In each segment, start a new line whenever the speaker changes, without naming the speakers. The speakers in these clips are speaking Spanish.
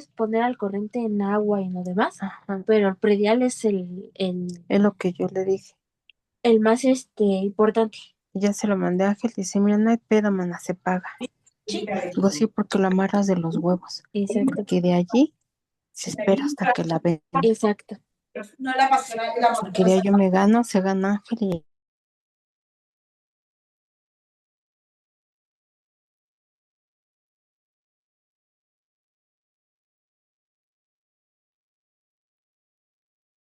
poner al corriente en agua y lo demás,
Ajá,
pero el predial es
es lo que yo le dije.
el más importante.
Y ya se lo mandé a Ángel, dice, mira, no hay pedo, mana, se paga.
Sí,
Digo, sí, porque lo amarras de los huevos,
exacto,
porque de allí se espera hasta que la venda.
exacto.
Porque de ahí yo me gano, se gana Ángel y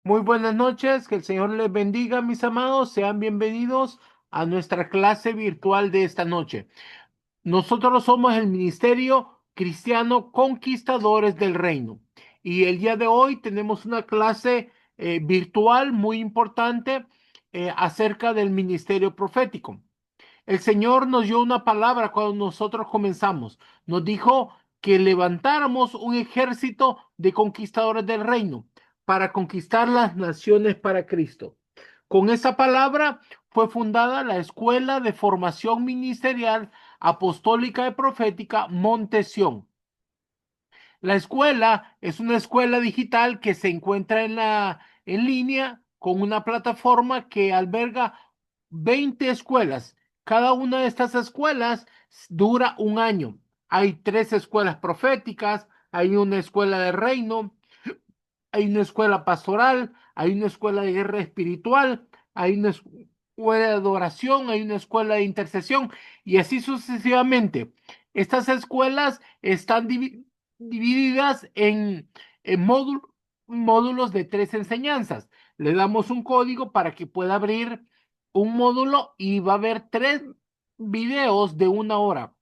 Muy buenas noches, que el Señor les bendiga, mis amados. Sean bienvenidos a nuestra clase virtual de esta noche. Nosotros somos el Ministerio Cristiano Conquistadores del Reino. Y el día de hoy tenemos una clase virtual muy importante acerca del ministerio profético. El Señor nos dio una palabra cuando nosotros comenzamos. Nos dijo que levantáramos un ejército de conquistadores del reino para conquistar las naciones para Cristo. Con esa palabra fue fundada la Escuela de Formación Ministerial Apostólica y Profética Montesión. La escuela es una escuela digital que se encuentra en línea con una plataforma que alberga 20 escuelas. Cada una de estas escuelas dura un año. Hay 3 escuelas proféticas, hay una escuela de reino, hay una escuela pastoral, hay una escuela de guerra espiritual, hay una escuela de adoración, hay una escuela de intercesión y así sucesivamente. Estas escuelas están divididas en módulos de 3 enseñanzas. Le damos un código para que pueda abrir un módulo y va a haber 3 videos de 1 hora.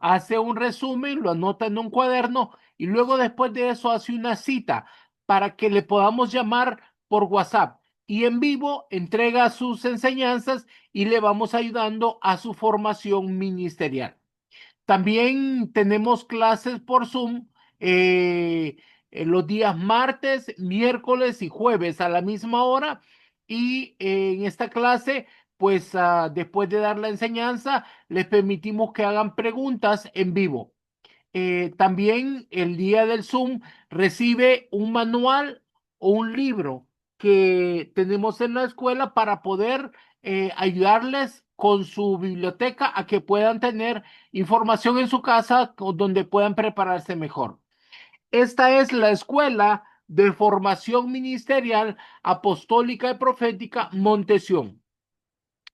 Hace un resumen, lo anota en un cuaderno y luego después de eso hace una cita para que le podamos llamar por WhatsApp y en vivo entrega sus enseñanzas y le vamos ayudando a su formación ministerial. También tenemos clases por Zoom en los días martes, miércoles y jueves a la misma hora. Y en esta clase, pues después de dar la enseñanza, les permitimos que hagan preguntas en vivo. También el día del Zoom recibe un manual o un libro que tenemos en la escuela para poder ayudarles con su biblioteca a que puedan tener información en su casa donde puedan prepararse mejor. Esta es la escuela de formación ministerial apostólica y profética Montesión.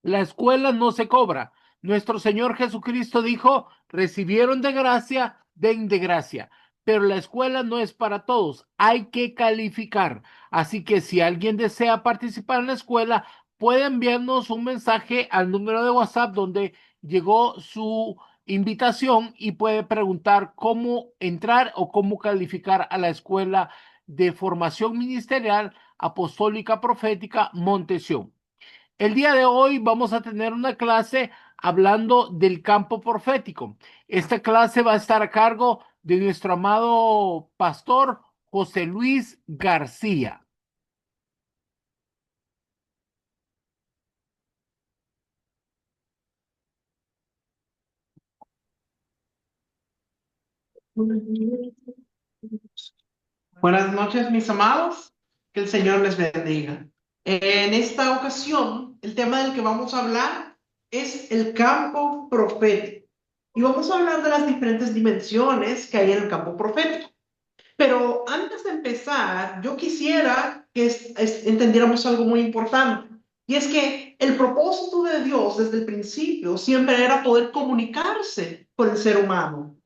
La escuela no se cobra. Nuestro Señor Jesucristo dijo, recibieron de gracia, den de gracia. Pero la escuela no es para todos, hay que calificar. Así que si alguien desea participar en la escuela, puede enviarnos un mensaje al número de WhatsApp donde llegó su invitación y puede preguntar cómo entrar o cómo calificar a la escuela de formación ministerial apostólica profética Montesión. El día de hoy vamos a tener una clase hablando del campo profético. Esta clase va a estar a cargo de nuestro amado pastor José Luis García.
Buenas noches, mis amados. Que el Señor les bendiga. En esta ocasión, el tema del que vamos a hablar es el campo profético. Y vamos a hablar de las diferentes dimensiones que hay en el campo profético. Pero antes de empezar, yo quisiera que entendiéramos algo muy importante. Y es que el propósito de Dios desde el principio siempre era poder comunicarse con el ser humano.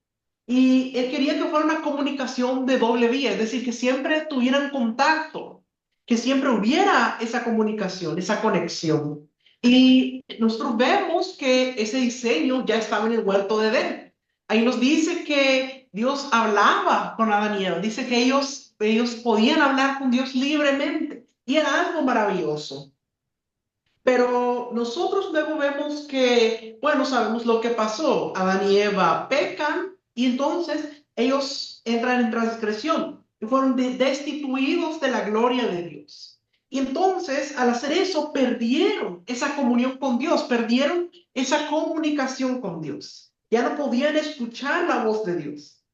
Y él quería que fuera una comunicación de doble vía, es decir, que siempre tuvieran contacto, que siempre hubiera esa comunicación, esa conexión. Y nosotros vemos que ese diseño ya estaba en el huerto de Edén. Ahí nos dice que Dios hablaba con Adán y Eva, dice que ellos podían hablar con Dios libremente y era algo maravilloso. Pero nosotros luego vemos que, bueno, sabemos lo que pasó. Adán y Eva pecan y entonces ellos entran en transgresión y fueron destituidos de la gloria de Dios. Y entonces, al hacer eso, perdieron esa comunión con Dios, perdieron esa comunicación con Dios. Ya no podían escuchar la voz de Dios.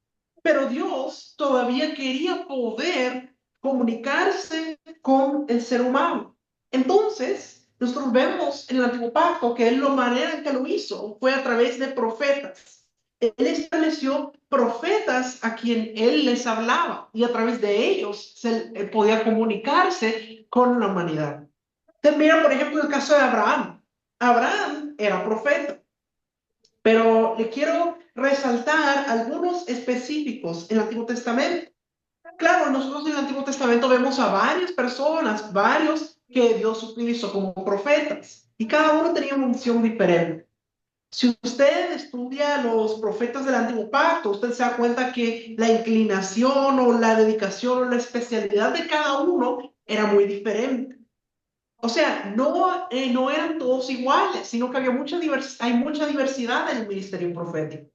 Pero Dios todavía quería poder comunicarse con el ser humano. Entonces, nosotros vemos en el Antiguo Pacto que la manera en que lo hizo fue a través de profetas. Él estableció profetas a quien él les hablaba y a través de ellos podía comunicarse con la humanidad. Entonces, mira, por ejemplo, el caso de Abraham. Abraham era profeta. Pero le quiero resaltar algunos específicos en el Antiguo Testamento. Claro, nosotros en el Antiguo Testamento vemos a varias personas, varios que Dios utilizó como profetas, y cada uno tenía una unción diferente. Si usted estudia los profetas del Antiguo Pacto, usted se da cuenta que la inclinación o la dedicación o la especialidad de cada uno era muy diferente. O sea, no eran todos iguales, sino que hay mucha diversidad en el ministerio profético.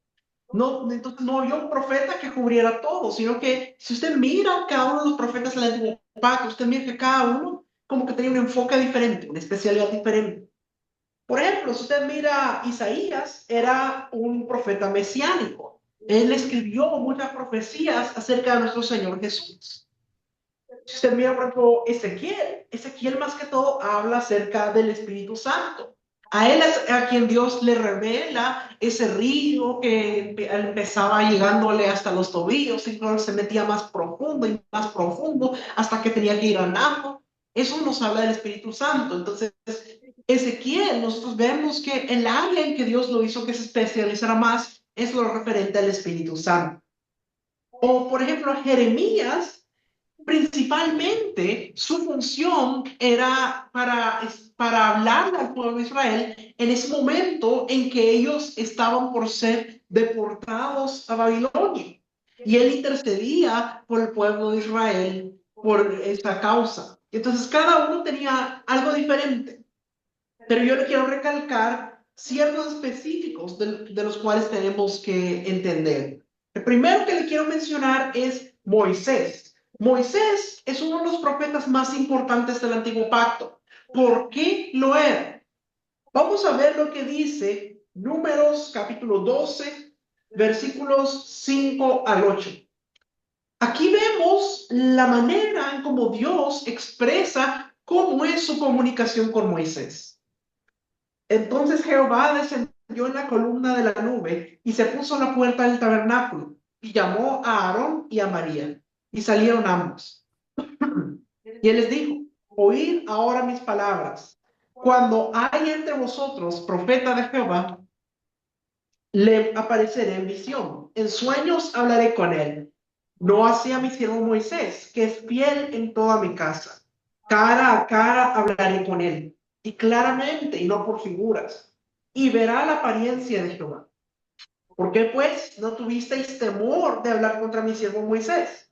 No, entonces no había un profeta que cubriera todo, sino que si usted mira cada uno de los profetas del Antiguo Pacto, usted mira que cada uno como que tenía un enfoque diferente, una especialidad diferente. Por ejemplo, si usted mira Isaías, era un profeta mesiánico. Él escribió muchas profecías acerca de nuestro Señor Jesús. Si usted mira, por ejemplo, Ezequiel más que todo habla acerca del Espíritu Santo. A él es a quien Dios le revela ese río que empezaba llegándole hasta los tobillos y luego se metía más profundo y más profundo hasta que tenía que ir a Napo. Eso nos habla del Espíritu Santo. Entonces, Ezequiel, nosotros vemos que el área en que Dios lo hizo que se especializara más es lo referente al Espíritu Santo. O, por ejemplo, Jeremías. Principalmente su función era para hablarle al pueblo de Israel en ese momento en que ellos estaban por ser deportados a Babilonia. Y él intercedía por el pueblo de Israel por esta causa. Entonces cada uno tenía algo diferente. Pero yo le quiero recalcar ciertos específicos de los cuales tenemos que entender. El primero que le quiero mencionar es Moisés. Moisés es uno de los profetas más importantes del Antiguo Pacto. ¿Por qué lo era? Vamos a ver lo que dice Números capítulo 12, versículos 5 al 8. Aquí vemos la manera en cómo Dios expresa cómo es su comunicación con Moisés. Entonces Jehová descendió en la columna de la nube y se puso a la puerta del tabernáculo y llamó a Aarón y a María y salieron ambos. Y él les dijo, oíd ahora mis palabras. Cuando hay entre vosotros profeta de Jehová, le apareceré en visión. En sueños hablaré con él. No así a mi siervo Moisés, que es fiel en toda mi casa. Cara a cara hablaré con él, y claramente, y no por figuras, y verá la apariencia de Jehová. ¿Por qué, pues, no tuvisteis temor de hablar contra mi siervo Moisés?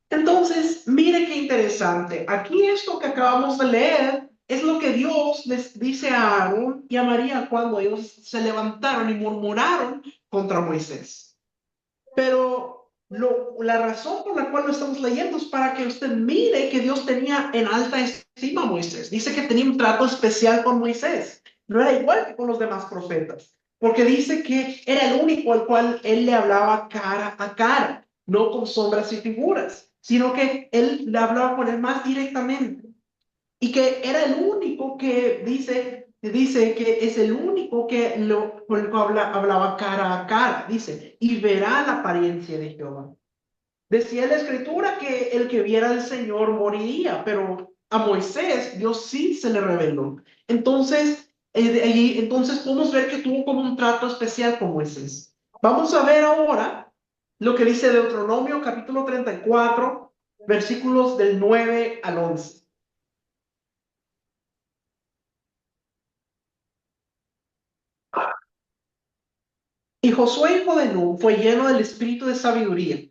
Entonces, mire qué interesante. Aquí esto que acabamos de leer es lo que Dios les dice a Aarón y a María cuando ellos se levantaron y murmuraron contra Moisés. Pero la razón por la cual lo estamos leyendo es para que usted mire que Dios tenía en alta estima a Moisés. Dice que tenía un trato especial con Moisés. No era igual que con los demás profetas. Porque dice que era el único al cual él le hablaba cara a cara, no con sombras y figuras, sino que él le hablaba con él más directamente. Y que era el único que dice que es el único que con el cual hablaba cara a cara, dice, y verá la apariencia de Jehová. Decía la escritura que el que viera al Señor moriría, pero a Moisés Dios sí se le reveló. Entonces, entonces podemos ver que tuvo como un trato especial con Moisés. Vamos a ver ahora lo que dice Deuteronomio capítulo 34, versículos del 9 al 11. Y Josué, hijo de Nun, fue lleno del espíritu de sabiduría,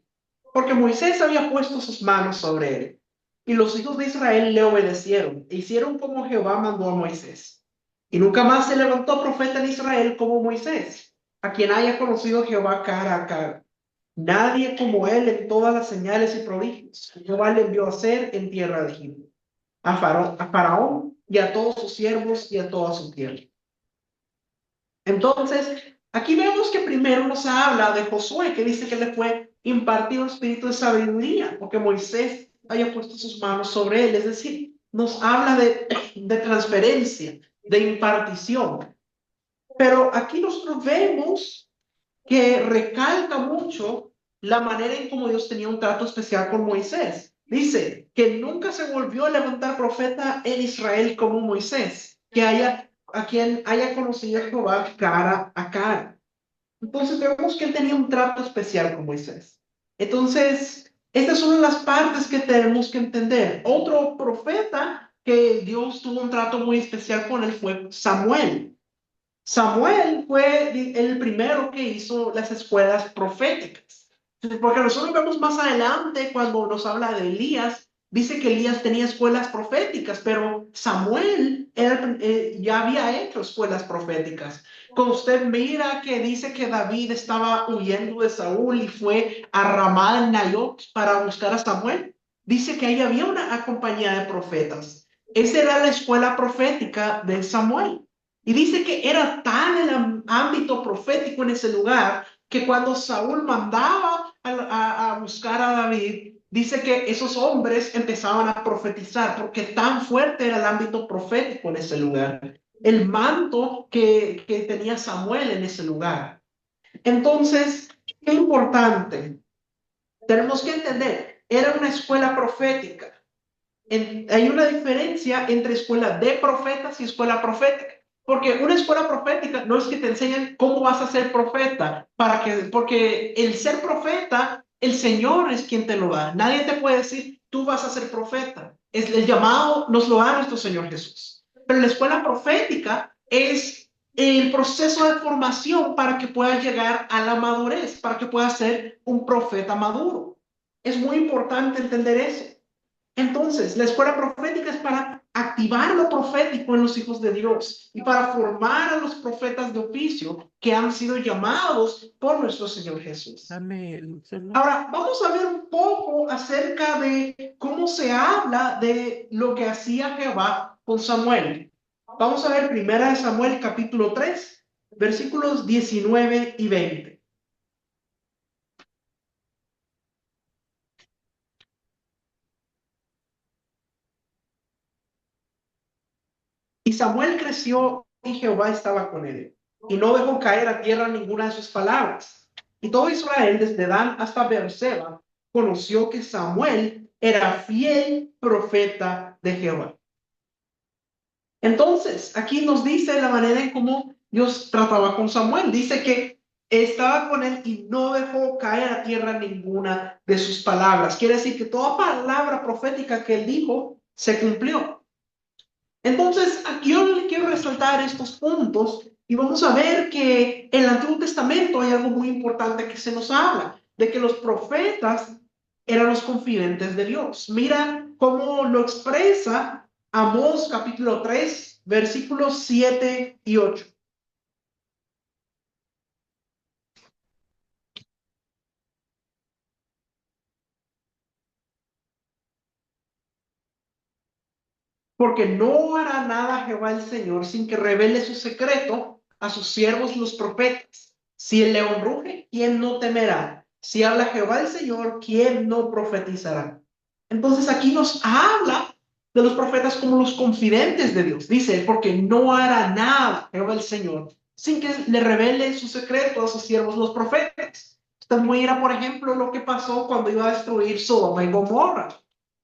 porque Moisés había puesto sus manos sobre él. Y los hijos de Israel le obedecieron e hicieron como Jehová mandó a Moisés. Y nunca más se levantó profeta en Israel como Moisés, a quien haya conocido Jehová cara a cara. Nadie como él en todas las señales y prodigios que Jehová le envió a hacer en tierra de Egipto, a Faraón y a todos sus siervos y a toda su tierra. Entonces, Aquí vemos que primero nos habla de Josué, que dice que le fue impartido el espíritu de sabiduría, porque Moisés haya puesto sus manos sobre él. Es decir, nos habla de transferencia, de impartición. Pero aquí nosotros vemos que recalca mucho la manera en cómo Dios tenía un trato especial con Moisés. Dice que nunca se volvió a levantar profeta en Israel como Moisés, a quien haya conocido a Jehová cara a cara. Entonces vemos que él tenía un trato especial con Moisés. Entonces, estas son las partes que tenemos que entender. Otro profeta que Dios tuvo un trato muy especial con él fue Samuel. Samuel fue el primero que hizo las escuelas proféticas. Porque nosotros vemos más adelante cuando nos habla de Elías, dice que Elías tenía escuelas proféticas, pero Samuel ya había hecho escuelas proféticas. Cuando usted mira que dice que David estaba huyendo de Saúl y fue a Ramá en Nayot para buscar a Samuel, dice que ahí había una compañía de profetas. Esa era la escuela profética de Samuel. Y dice que era tan el ámbito profético en ese lugar que cuando Saúl mandaba a buscar a David, dice que esos hombres empezaban a profetizar porque tan fuerte era el ámbito profético en ese lugar. El manto que tenía Samuel en ese lugar. Entonces, qué importante. Tenemos que entender, era una escuela profética. Hay una diferencia entre escuela de profetas y escuela profética. Porque una escuela profética no es que te enseñen cómo vas a ser profeta, porque el ser profeta, el Señor es quien te lo da. Nadie te puede decir, tú vas a ser profeta. El llamado nos lo da nuestro Señor Jesús. Pero la escuela profética es el proceso de formación para que puedas llegar a la madurez, para que puedas ser un profeta maduro. Es muy importante entender eso. Entonces, la escuela profética es para activar lo profético en los hijos de Dios y para formar a los profetas de oficio que han sido llamados por nuestro Señor Jesús.
Dame el celular.
Ahora, vamos a ver un poco acerca de cómo se habla de lo que hacía Jehová con Samuel. Vamos a ver 1 Samuel capítulo 3, versículos 19 y 20. Y Samuel creció y Jehová estaba con él, y no dejó caer a tierra ninguna de sus palabras. Y todo Israel, desde Dan hasta Beerseba, conoció que Samuel era fiel profeta de Jehová. Entonces, aquí nos dice la manera en cómo Dios trataba con Samuel. Dice que estaba con él y no dejó caer a tierra ninguna de sus palabras. Quiere decir que toda palabra profética que él dijo se cumplió. Entonces, aquí yo le quiero resaltar estos puntos y vamos a ver que en el Antiguo Testamento hay algo muy importante que se nos habla, de que los profetas eran los confidentes de Dios. Mira cómo lo expresa Amós capítulo 3, versículos 7 y 8. Porque no hará nada Jehová el Señor sin que revele su secreto a sus siervos los profetas. Si el león ruge, ¿quién no temerá? Si habla Jehová el Señor, ¿quién no profetizará? Entonces aquí nos habla de los profetas como los confidentes de Dios. Dice, porque no hará nada Jehová el Señor sin que le revele su secreto a sus siervos los profetas. Usted mira, por ejemplo, lo que pasó cuando iba a destruir Sodoma y Gomorra.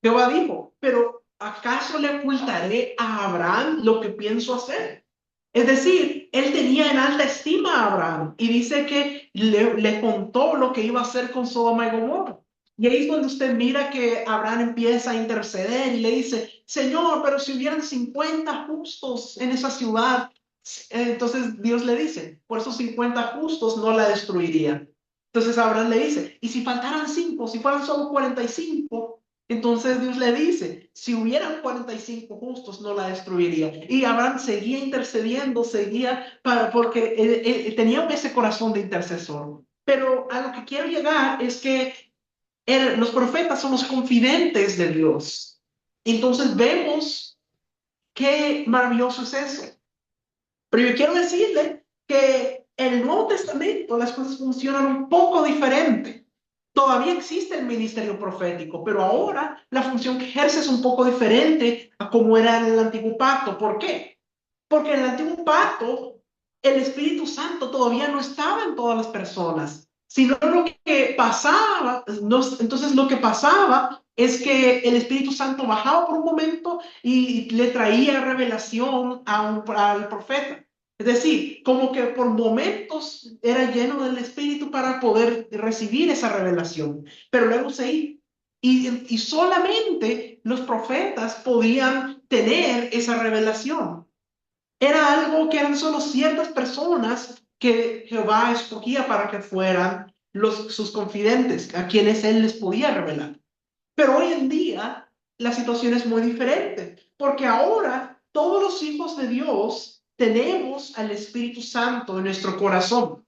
Jehová dijo, pero ¿acaso le ocultaré a Abraham lo que pienso hacer? Es decir, él tenía en alta estima a Abraham y dice que le contó lo que iba a hacer con Sodoma y Gomorra. Y ahí es donde usted mira que Abraham empieza a interceder y le dice, Señor, pero si hubieran 50 justos en esa ciudad, entonces Dios le dice, por esos 50 justos no la destruiría. Entonces Abraham le dice, y si faltaran 5, si fueran solo 45, entonces Dios le dice, si hubieran 45 justos, no la destruiría. Y Abraham seguía intercediendo, porque él tenía ese corazón de intercesor. Pero a lo que quiero llegar es que los profetas son los confidentes de Dios. Entonces vemos qué maravilloso es eso. Pero yo quiero decirle que En el Nuevo Testamento las cosas funcionan un poco diferente. Todavía existe el ministerio profético, pero ahora la función que ejerce es un poco diferente a como era en el Antiguo Pacto. ¿Por qué? Porque en el Antiguo Pacto el Espíritu Santo todavía no estaba en todas las personas, sino lo que pasaba, entonces lo que pasaba es que el Espíritu Santo bajaba por un momento y le traía revelación al profeta. Es decir, como que por momentos era lleno del Espíritu para poder recibir esa revelación, pero luego se iba. Y solamente los profetas podían tener esa revelación. Era algo que eran solo ciertas personas que Jehová escogía para que fueran sus confidentes, a quienes él les podía revelar. Pero hoy en día la situación es muy diferente, porque ahora todos los hijos de Dios tenemos al Espíritu Santo en nuestro corazón.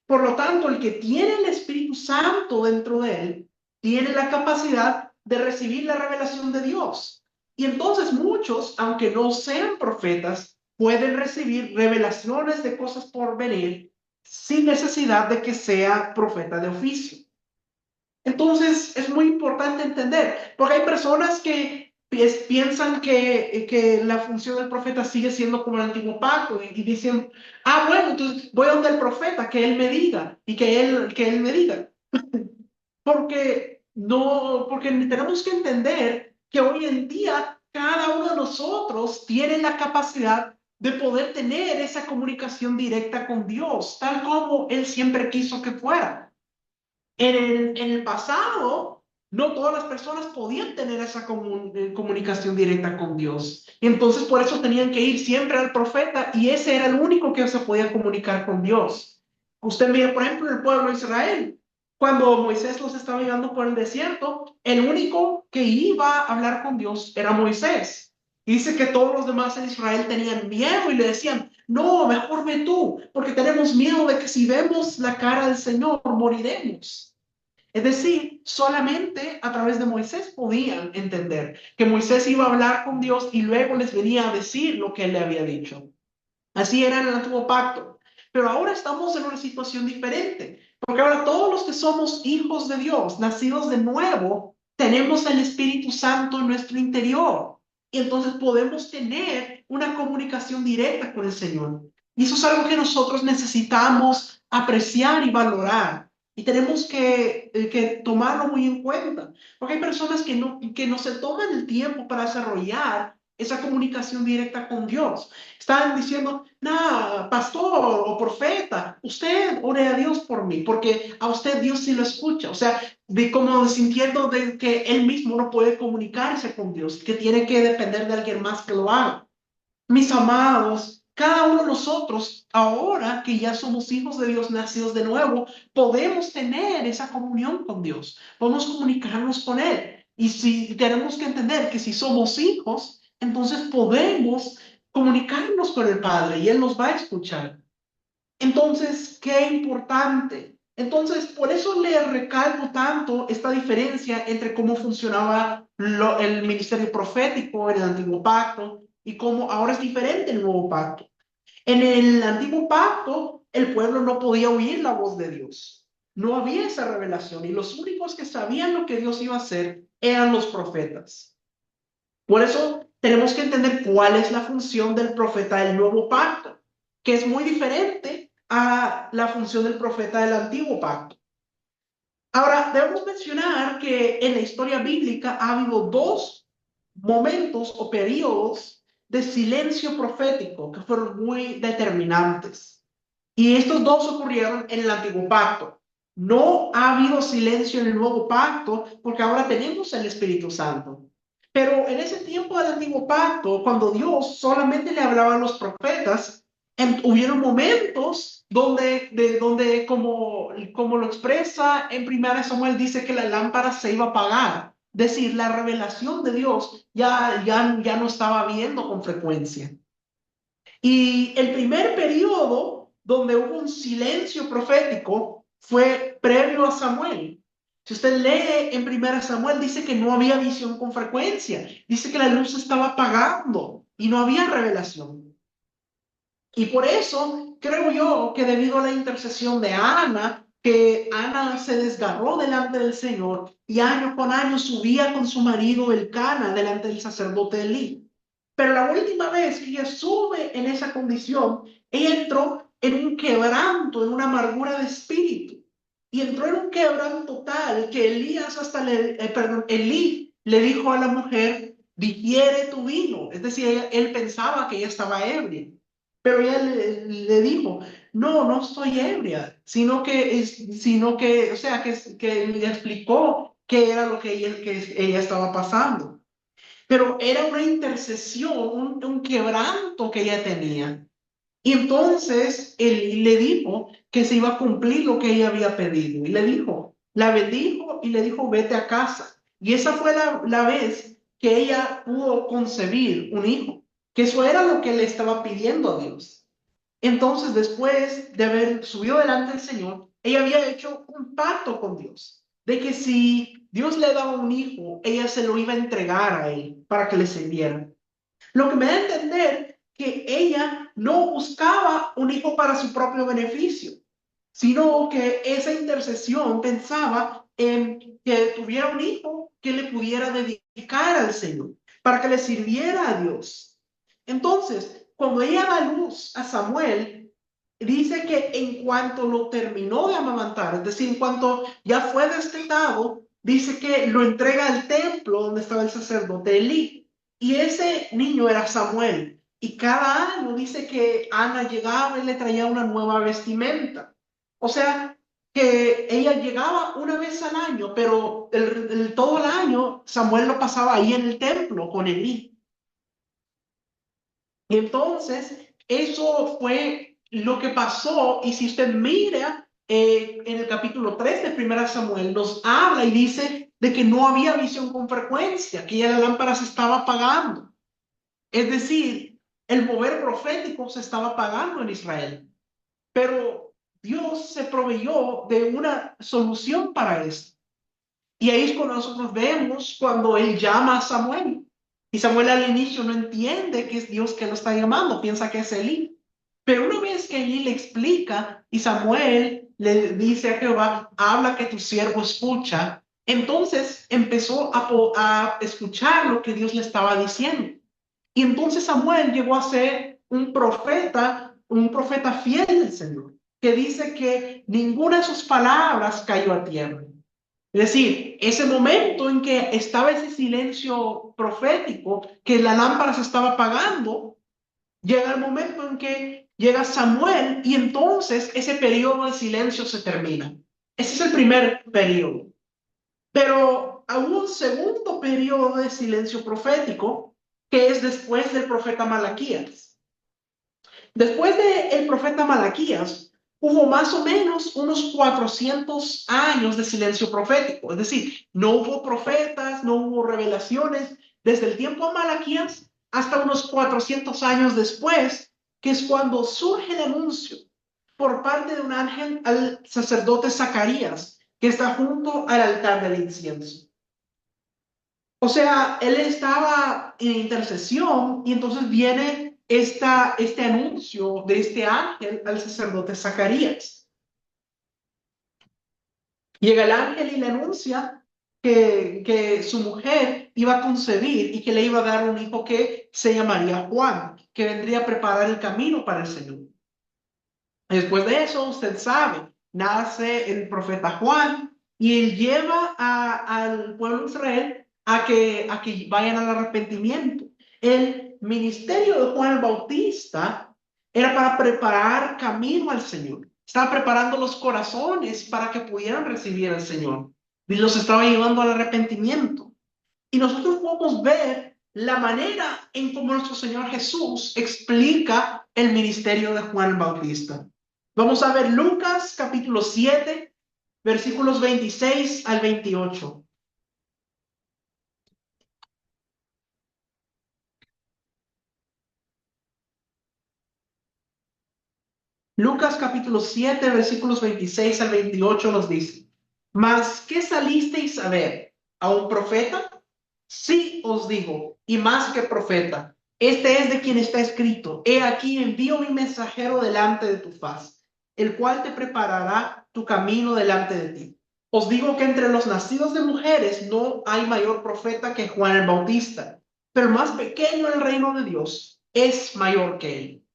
Por lo tanto, el que tiene el Espíritu Santo dentro de él, tiene la capacidad de recibir la revelación de Dios. Y entonces muchos, aunque no sean profetas, pueden recibir revelaciones de cosas por venir sin necesidad de que sea profeta de oficio. Entonces es muy importante entender, porque hay personas que piensan que la función del profeta sigue siendo como el antiguo pacto y dicen, ah, bueno, entonces voy a donde el profeta, que él me diga y que él me diga. Porque no, porque tenemos que entender que hoy en día cada uno de nosotros tiene la capacidad de poder tener esa comunicación directa con Dios, tal como Él siempre quiso que fuera. En el pasado, no todas las personas podían tener esa comunicación directa con Dios. Y entonces por eso tenían que ir siempre al profeta y ese era el único que se podía comunicar con Dios. Usted mira, por ejemplo, el pueblo de Israel. Cuando Moisés los estaba llevando por el desierto, el único que iba a hablar con Dios era Moisés. Y dice que todos los demás en Israel tenían miedo y le decían, no, mejor ve tú, porque tenemos miedo de que si vemos la cara del Señor, moriremos. Es decir, solamente a través de Moisés podían entender que Moisés iba a hablar con Dios y luego les venía a decir lo que él le había dicho. Así era en el antiguo pacto. Pero ahora estamos en una situación diferente, porque ahora todos los que somos hijos de Dios, nacidos de nuevo, tenemos el Espíritu Santo en nuestro interior. Y entonces podemos tener una comunicación directa con el Señor. Y eso es algo que nosotros necesitamos apreciar y valorar. Y tenemos que tomarlo muy en cuenta. Porque hay personas que no se toman el tiempo para desarrollar esa comunicación directa con Dios. Están diciendo, nada, pastor o profeta, usted ore a Dios por mí, porque a usted Dios sí lo escucha. O sea, como sintiendo de que él mismo no puede comunicarse con Dios, que tiene que depender de alguien más que lo haga. Mis amados, cada uno de nosotros, ahora que ya somos hijos de Dios nacidos de nuevo, podemos tener esa comunión con Dios, podemos comunicarnos con Él. Y si tenemos que entender que si somos hijos, entonces podemos comunicarnos con el Padre y Él nos va a escuchar. Entonces, qué importante. Entonces, por eso le recalco tanto esta diferencia entre cómo funcionaba el ministerio profético en el antiguo pacto y cómo ahora es diferente el nuevo pacto. En el antiguo pacto, el pueblo no podía oír la voz de Dios. No había esa revelación y los únicos que sabían lo que Dios iba a hacer eran los profetas. Por eso tenemos que entender cuál es la función del profeta del nuevo pacto, que es muy diferente a la función del profeta del antiguo pacto. Ahora, debemos mencionar que en la historia bíblica ha habido dos momentos o periodos de silencio profético que fueron muy determinantes. Y estos dos ocurrieron en el antiguo pacto. No ha habido silencio en el nuevo pacto porque ahora tenemos el Espíritu Santo. Pero en ese tiempo del antiguo pacto, cuando Dios solamente le hablaba a los profetas, hubieron momentos donde como lo expresa en 1 Samuel, dice que la lámpara se iba a apagar. Es decir, la revelación de Dios ya no estaba viendo con frecuencia. Y el primer periodo donde hubo un silencio profético fue previo a Samuel. Si usted lee en 1 Samuel, dice que no había visión con frecuencia. Dice que la luz estaba apagando y no había revelación. Y por eso creo yo que debido a la intercesión de Ana, que Ana se desgarró delante del Señor y año con año subía con su marido Elcana delante del sacerdote Elí. Pero la última vez que ella sube en esa condición, ella entró en un quebranto, en una amargura de espíritu. Y entró en un quebranto tal que Elí le dijo a la mujer, digiere tu vino. Es decir, él pensaba que ella estaba ebria. Pero ella le dijo, no, no estoy ebria, o sea, que le explicó qué era lo que ella estaba pasando. Pero era una intercesión, un quebranto que ella tenía. Y entonces él le dijo que se iba a cumplir lo que ella había pedido. Y le dijo, la bendijo y le dijo, vete a casa. Y esa fue la vez que ella pudo concebir un hijo, que eso era lo que le estaba pidiendo a Dios. Entonces, después de haber subido delante del Señor, ella había hecho un pacto con Dios, de que si Dios le daba un hijo, ella se lo iba a entregar a él para que le sirviera. Lo que me da a entender que ella no buscaba un hijo para su propio beneficio, sino que esa intercesión pensaba en que tuviera un hijo que le pudiera dedicar al Señor, para que le sirviera a Dios. Entonces, cuando ella da luz a Samuel, dice que en cuanto lo terminó de amamantar, es decir, en cuanto ya fue destetado, dice que lo entrega al templo donde estaba el sacerdote Elí. Y ese niño era Samuel. Y cada año dice que Ana llegaba y le traía una nueva vestimenta. O sea, que ella llegaba una vez al año, pero todo el año Samuel lo pasaba ahí en el templo con Elí. Y entonces, eso fue lo que pasó. Y si usted mira en el capítulo 3 de Primera Samuel, nos habla y dice de que no había visión con frecuencia, que ya la lámpara se estaba apagando. Es decir, el mover profético se estaba apagando en Israel. Pero Dios se proveyó de una solución para esto. Y ahí es cuando nosotros vemos cuando él llama a Samuel. Y Samuel al inicio no entiende que es Dios que lo está llamando, piensa que es Elí. Pero una vez que Elí le explica y Samuel le dice a Jehová, habla que tu siervo escucha, entonces empezó a escuchar lo que Dios le estaba diciendo. Y entonces Samuel llegó a ser un profeta fiel del Señor, que dice que ninguna de sus palabras cayó a tierra. Es decir, ese momento en que estaba ese silencio profético, que la lámpara se estaba apagando, llega el momento en que llega Samuel y entonces ese periodo de silencio se termina. Ese es el primer periodo. Pero hay un segundo periodo de silencio profético que es después del profeta Malaquías. Después del profeta Malaquías, hubo más o menos unos 400 años de silencio profético. Es decir, no hubo profetas, no hubo revelaciones desde el tiempo de Malaquías hasta unos 400 años después, que es cuando surge el anuncio por parte de un ángel al sacerdote Zacarías, que está junto al altar del incienso. O sea, él estaba en intercesión y entonces viene este anuncio de este ángel al sacerdote Zacarías. Llega el ángel y le anuncia que su mujer iba a concebir y que le iba a dar un hijo que se llamaría Juan, que vendría a preparar el camino para el Señor. Después de eso, usted sabe, nace el profeta Juan y él lleva al pueblo de Israel a que vayan al arrepentimiento. El ministerio de Juan el Bautista era para preparar camino al Señor. Estaba preparando los corazones para que pudieran recibir al Señor. Y los estaba llevando al arrepentimiento. Y nosotros podemos ver la manera en cómo nuestro Señor Jesús explica el ministerio de Juan el Bautista. Vamos a ver Lucas capítulo 7, versículos 26 al 28. Lucas capítulo 7, versículos 26 al 28 nos dice: ¿Mas qué salisteis a ver? ¿A un profeta? Sí os digo, y más que profeta. Este es de quien está escrito: He aquí envío mi mensajero delante de tu faz, el cual te preparará tu camino delante de ti. Os digo que entre los nacidos de mujeres no hay mayor profeta que Juan el Bautista, pero el más pequeño en el reino de Dios es mayor que él.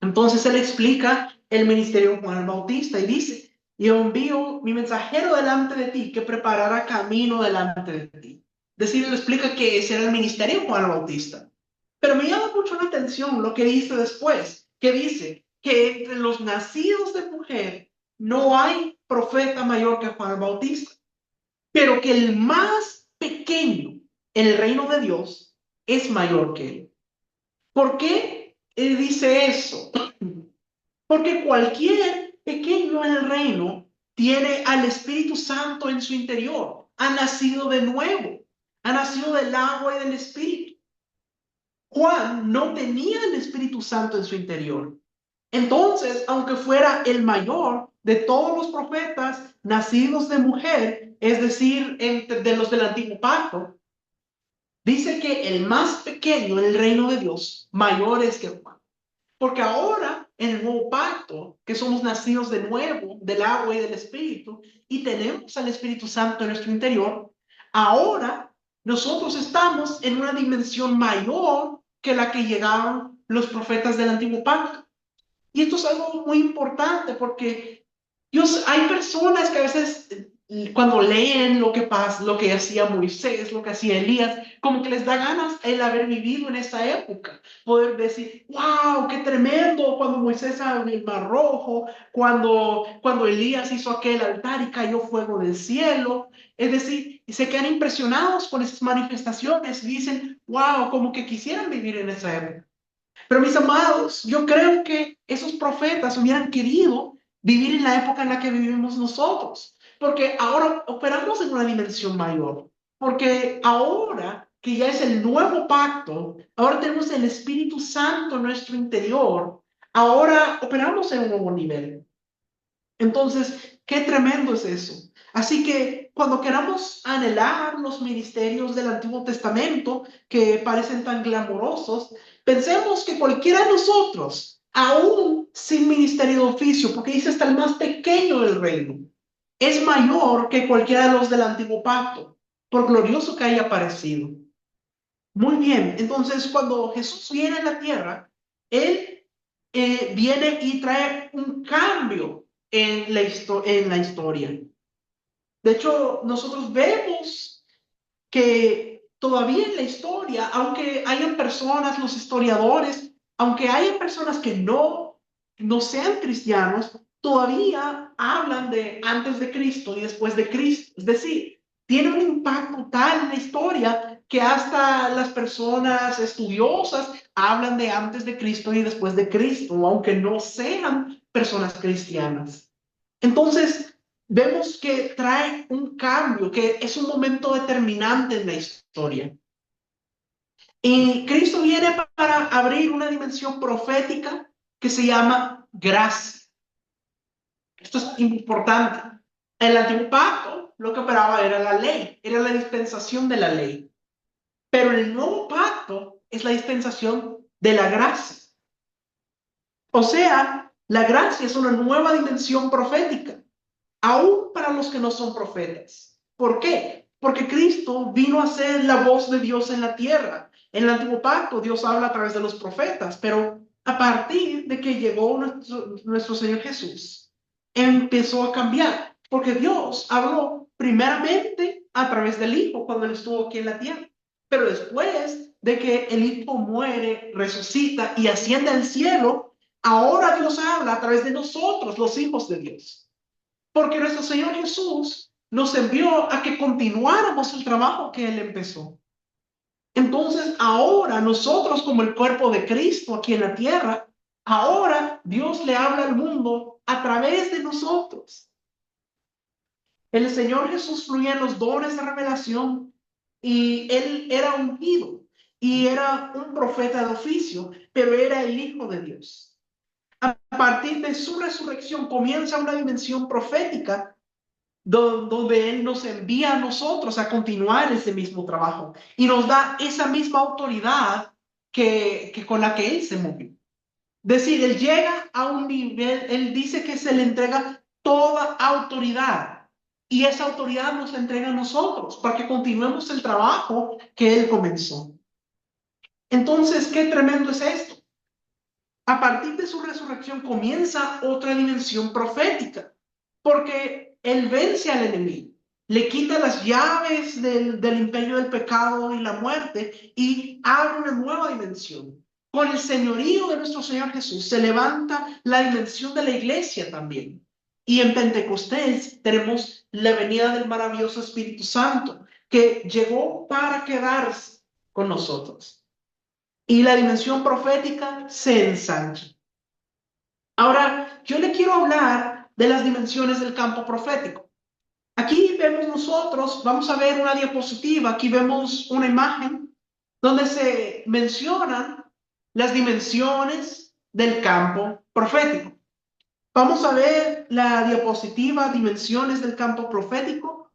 Entonces él explica el ministerio de Juan el Bautista y dice: Yo envío mi mensajero delante de ti que preparará camino delante de ti. Es decir, él explica que ese era el ministerio de Juan el Bautista. Pero me llama mucho la atención lo que dice después, que dice que entre los nacidos de mujer no hay profeta mayor que Juan el Bautista, pero que el más pequeño en el reino de Dios es mayor que él. ¿Por qué él dice eso? Porque cualquier pequeño en el reino tiene al Espíritu Santo en su interior, ha nacido de nuevo, ha nacido del agua y del Espíritu. Juan no tenía el Espíritu Santo en su interior. Entonces, aunque fuera el mayor de todos los profetas nacidos de mujer, es decir, de los del antiguo pacto, dice que el más pequeño en el reino de Dios, mayor es que Juan. Porque ahora, en el nuevo pacto, que somos nacidos de nuevo del agua y del Espíritu, y tenemos al Espíritu Santo en nuestro interior, ahora nosotros estamos en una dimensión mayor que la que llegaron los profetas del antiguo pacto. Y esto es algo muy importante porque hay personas que a veces cuando leen lo que pasa, lo que hacía Moisés, lo que hacía Elías, como que les da ganas el haber vivido en esa época, poder decir: wow, qué tremendo cuando Moisés abrió el mar rojo, cuando Elías hizo aquel altar y cayó fuego del cielo. Es decir, se quedan impresionados con esas manifestaciones y dicen: wow, como que quisieran vivir en esa época. Pero mis amados, yo creo que esos profetas hubieran querido vivir en la época en la que vivimos nosotros, porque ahora operamos en una dimensión mayor, porque ahora que ya es el nuevo pacto, ahora tenemos el Espíritu Santo en nuestro interior, ahora operamos en un nuevo nivel. Entonces, qué tremendo es eso. Así que cuando queramos anhelar los ministerios del Antiguo Testamento que parecen tan glamorosos, pensemos que cualquiera de nosotros, aún sin ministerio de oficio, porque dice hasta el más pequeño del reino, es mayor que cualquiera de los del Antiguo Pacto, por glorioso que haya parecido. Muy bien, entonces cuando Jesús viene a la tierra, Él viene y trae un cambio en la historia. De hecho, nosotros vemos que todavía en la historia, aunque hayan personas, los historiadores, aunque hayan personas que no sean cristianos, todavía hablan de antes de Cristo y después de Cristo. Es decir, tiene un impacto tal en la historia que hasta las personas estudiosas hablan de antes de Cristo y después de Cristo, aunque no sean personas cristianas. Entonces, vemos que trae un cambio, que es un momento determinante en la historia. Y Cristo viene para abrir una dimensión profética que se llama gracia. Esto es importante. En el antiguo pacto, lo que operaba era la ley, era la dispensación de la ley. Pero el nuevo pacto es la dispensación de la gracia. O sea, la gracia es una nueva dimensión profética, aún para los que no son profetas. ¿Por qué? Porque Cristo vino a ser la voz de Dios en la tierra. En el antiguo pacto, Dios habla a través de los profetas, pero a partir de que llegó nuestro Señor Jesús, empezó a cambiar, porque Dios habló primeramente a través del Hijo cuando Él estuvo aquí en la tierra, pero después de que el Hijo muere, resucita y asciende al cielo, ahora Dios habla a través de nosotros, los hijos de Dios. Porque nuestro Señor Jesús nos envió a que continuáramos el trabajo que Él empezó. Entonces, ahora nosotros como el cuerpo de Cristo aquí en la tierra, ahora Dios le habla al mundo a través de nosotros. El Señor Jesús fluía en los dones de revelación y Él era ungido y era un profeta de oficio, pero era el Hijo de Dios. A partir de su resurrección comienza una dimensión profética donde Él nos envía a nosotros a continuar ese mismo trabajo y nos da esa misma autoridad que con la que él se movió. Es decir, él llega a un nivel, él dice que se le entrega toda autoridad y esa autoridad nos la entrega a nosotros para que continuemos el trabajo que él comenzó. Entonces, qué tremendo es esto. A partir de su resurrección comienza otra dimensión profética, porque él vence al enemigo, le quita las llaves del imperio del pecado y la muerte y abre una nueva dimensión. Con el señorío de nuestro Señor Jesús se levanta la dimensión de la iglesia también. Y en Pentecostés tenemos la venida del maravilloso Espíritu Santo, que llegó para quedarse con nosotros. Y la dimensión profética se ensancha. Ahora, yo le quiero hablar de las dimensiones del campo profético. Aquí vemos nosotros, vamos a ver una diapositiva, aquí vemos una imagen donde se mencionan las dimensiones del campo profético. Vamos a ver la diapositiva, dimensiones del campo profético.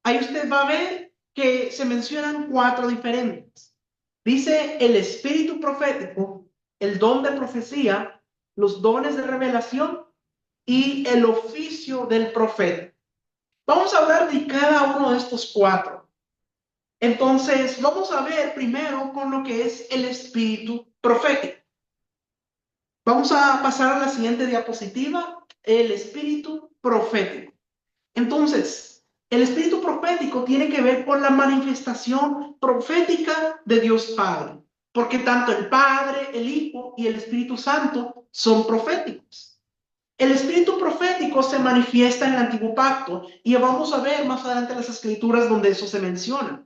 Ahí usted va a ver que se mencionan 4 diferentes. Dice el espíritu profético, el don de profecía, los dones de revelación y el oficio del profeta. Vamos a hablar de cada uno de estos 4. Entonces, vamos a ver primero con lo que es el espíritu profético. Vamos a pasar a la siguiente diapositiva, el espíritu profético. Entonces, el espíritu profético tiene que ver con la manifestación profética de Dios Padre, porque tanto el Padre, el Hijo y el Espíritu Santo son proféticos. El espíritu profético se manifiesta en el Antiguo Pacto y vamos a ver más adelante las escrituras donde eso se menciona.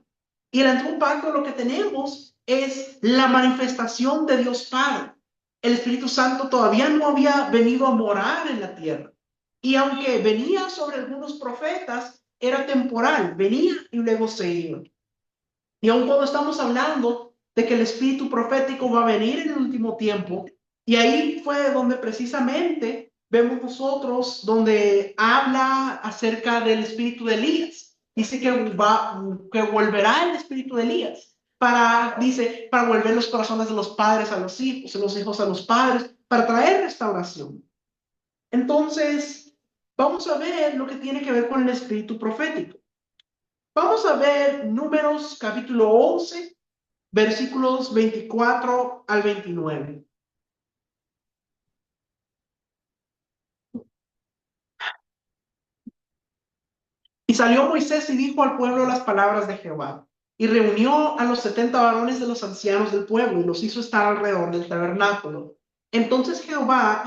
Y el Antiguo Pacto lo que tenemos es la manifestación de Dios Padre. El Espíritu Santo todavía no había venido a morar en la tierra. Y aunque venía sobre algunos profetas, era temporal, venía y luego se iba. Y aun cuando estamos hablando de que el espíritu profético va a venir en el último tiempo, y ahí fue donde precisamente vemos nosotros, donde habla acerca del espíritu de Elías. Dice que volverá el espíritu de Elías, dice, para volver los corazones de los padres a los hijos, y los hijos a los padres, para traer restauración. Entonces, vamos a ver lo que tiene que ver con el espíritu profético. Vamos a ver Números capítulo 11, versículos 24 al 29. Y salió Moisés y dijo al pueblo las palabras de Jehová, y reunió a los 70 varones de los ancianos del pueblo, y los hizo estar alrededor del tabernáculo. Entonces Jehová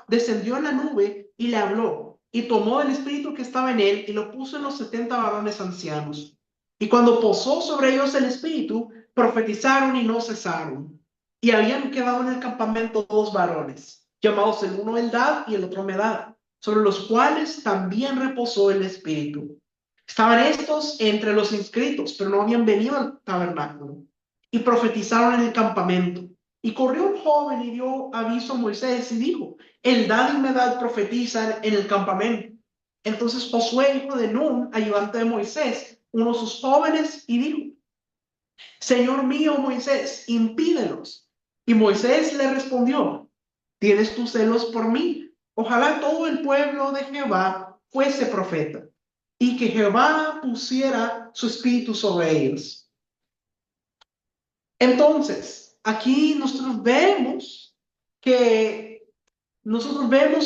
descendió en la nube y le habló, y tomó el espíritu que estaba en él, y lo puso en los 70 varones ancianos. Y cuando posó sobre ellos el espíritu, profetizaron y no cesaron. Y habían quedado en el campamento 2 varones, llamados el uno Eldad y el otro Medad, sobre los cuales también reposó el espíritu. Estaban estos entre los inscritos, pero no habían venido al tabernáculo. Y profetizaron en el campamento. Y corrió un joven y dio aviso a Moisés y dijo, Eldad y Medad profetizan en el campamento. Entonces Josué, hijo de Nun, ayudante de Moisés, uno de sus jóvenes, y dijo, Señor mío Moisés, impídelos. Y Moisés le respondió, ¿tienes tú celos por mí? Ojalá todo el pueblo de Jehová fuese profeta, y que Jehová pusiera su espíritu sobre ellos. Entonces, aquí nosotros vemos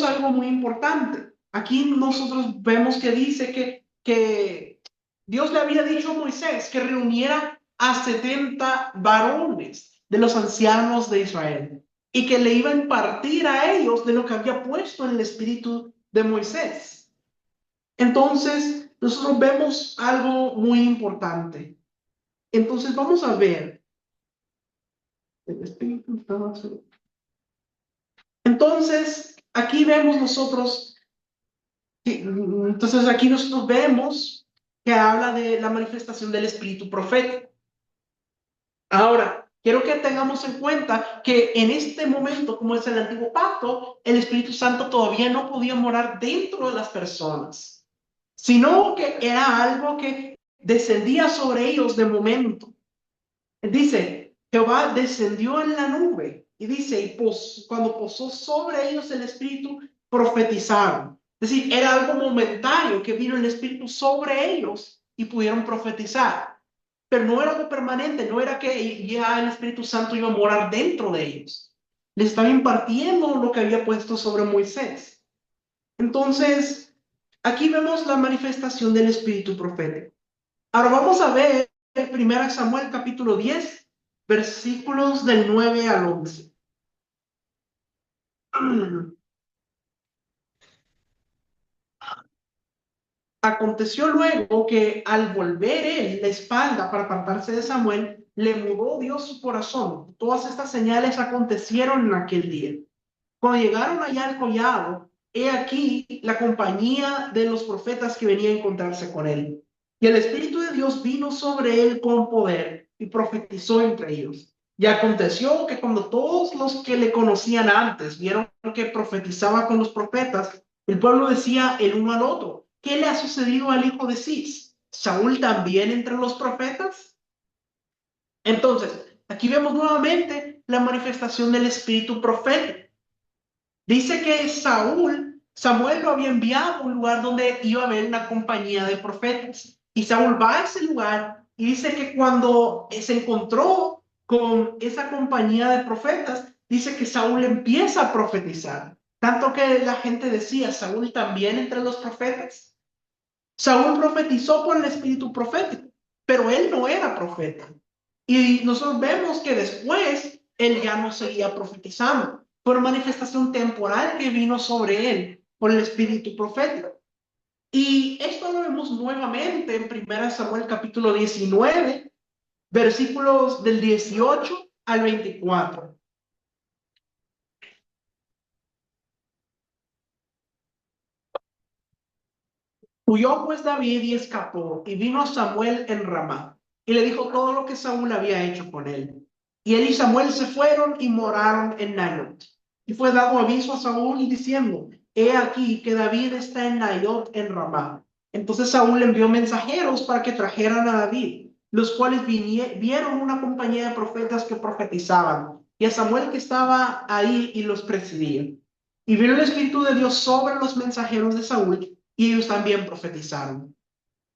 algo muy importante. Aquí nosotros vemos que dice que Dios le había dicho a Moisés que reuniera a 70 varones de los ancianos de Israel y que le iba a impartir a ellos de lo que había puesto en el espíritu de Moisés. Entonces, nosotros vemos algo muy importante. Entonces, vamos a ver. El espíritu estaba sobre. Entonces, aquí vemos nosotros, vemos que habla de la manifestación del espíritu profético. Ahora, quiero que tengamos en cuenta que en este momento, como es el antiguo pacto, el Espíritu Santo todavía no podía morar dentro de las personas, sino que era algo que descendía sobre ellos de momento. Dice, Jehová descendió en la nube y dice, cuando posó sobre ellos el Espíritu, profetizaron. Es decir, era algo momentario que vino el Espíritu sobre ellos y pudieron profetizar. Pero no era algo permanente, no era que ya el Espíritu Santo iba a morar dentro de ellos. Les estaba impartiendo lo que había puesto sobre Moisés. Entonces, aquí vemos la manifestación del Espíritu profético. Ahora vamos a ver 1 Samuel capítulo 10, versículos del 9 al 11. Aconteció luego que al volver él la espalda para apartarse de Samuel, le mudó Dios su corazón. Todas estas señales acontecieron en aquel día. Cuando llegaron allá al collado, he aquí la compañía de los profetas que venía a encontrarse con él. Y el Espíritu de Dios vino sobre él con poder y profetizó entre ellos. Y aconteció que cuando todos los que le conocían antes vieron que profetizaba con los profetas, el pueblo decía el uno al otro, ¿qué le ha sucedido al hijo de Cis? ¿Saúl también entre los profetas? Entonces, aquí vemos nuevamente la manifestación del espíritu profético. Dice que Samuel lo había enviado a un lugar donde iba a haber una compañía de profetas. Y Saúl va a ese lugar y dice que cuando se encontró con esa compañía de profetas, dice que Saúl empieza a profetizar. Tanto que la gente decía, ¿Saúl también entre los profetas? Saúl profetizó por el espíritu profético, pero él no era profeta. Y nosotros vemos que después él ya no seguía profetizando. Fue una manifestación temporal que vino sobre él por el espíritu profético. Y esto lo vemos nuevamente en 1 Samuel capítulo 19, versículos del 18 al 24. Huyó pues David y escapó, y vino Samuel en Ramá, y le dijo todo lo que Saúl había hecho con él. Y él y Samuel se fueron y moraron en Nayot. Y fue dado aviso a Saúl diciendo, he aquí que David está en Nayot en Ramá. Entonces Saúl envió mensajeros para que trajeran a David, los cuales vieron una compañía de profetas que profetizaban, y a Samuel que estaba ahí y los presidía. Y vino el Espíritu de Dios sobre los mensajeros de Saúl, y ellos también profetizaron.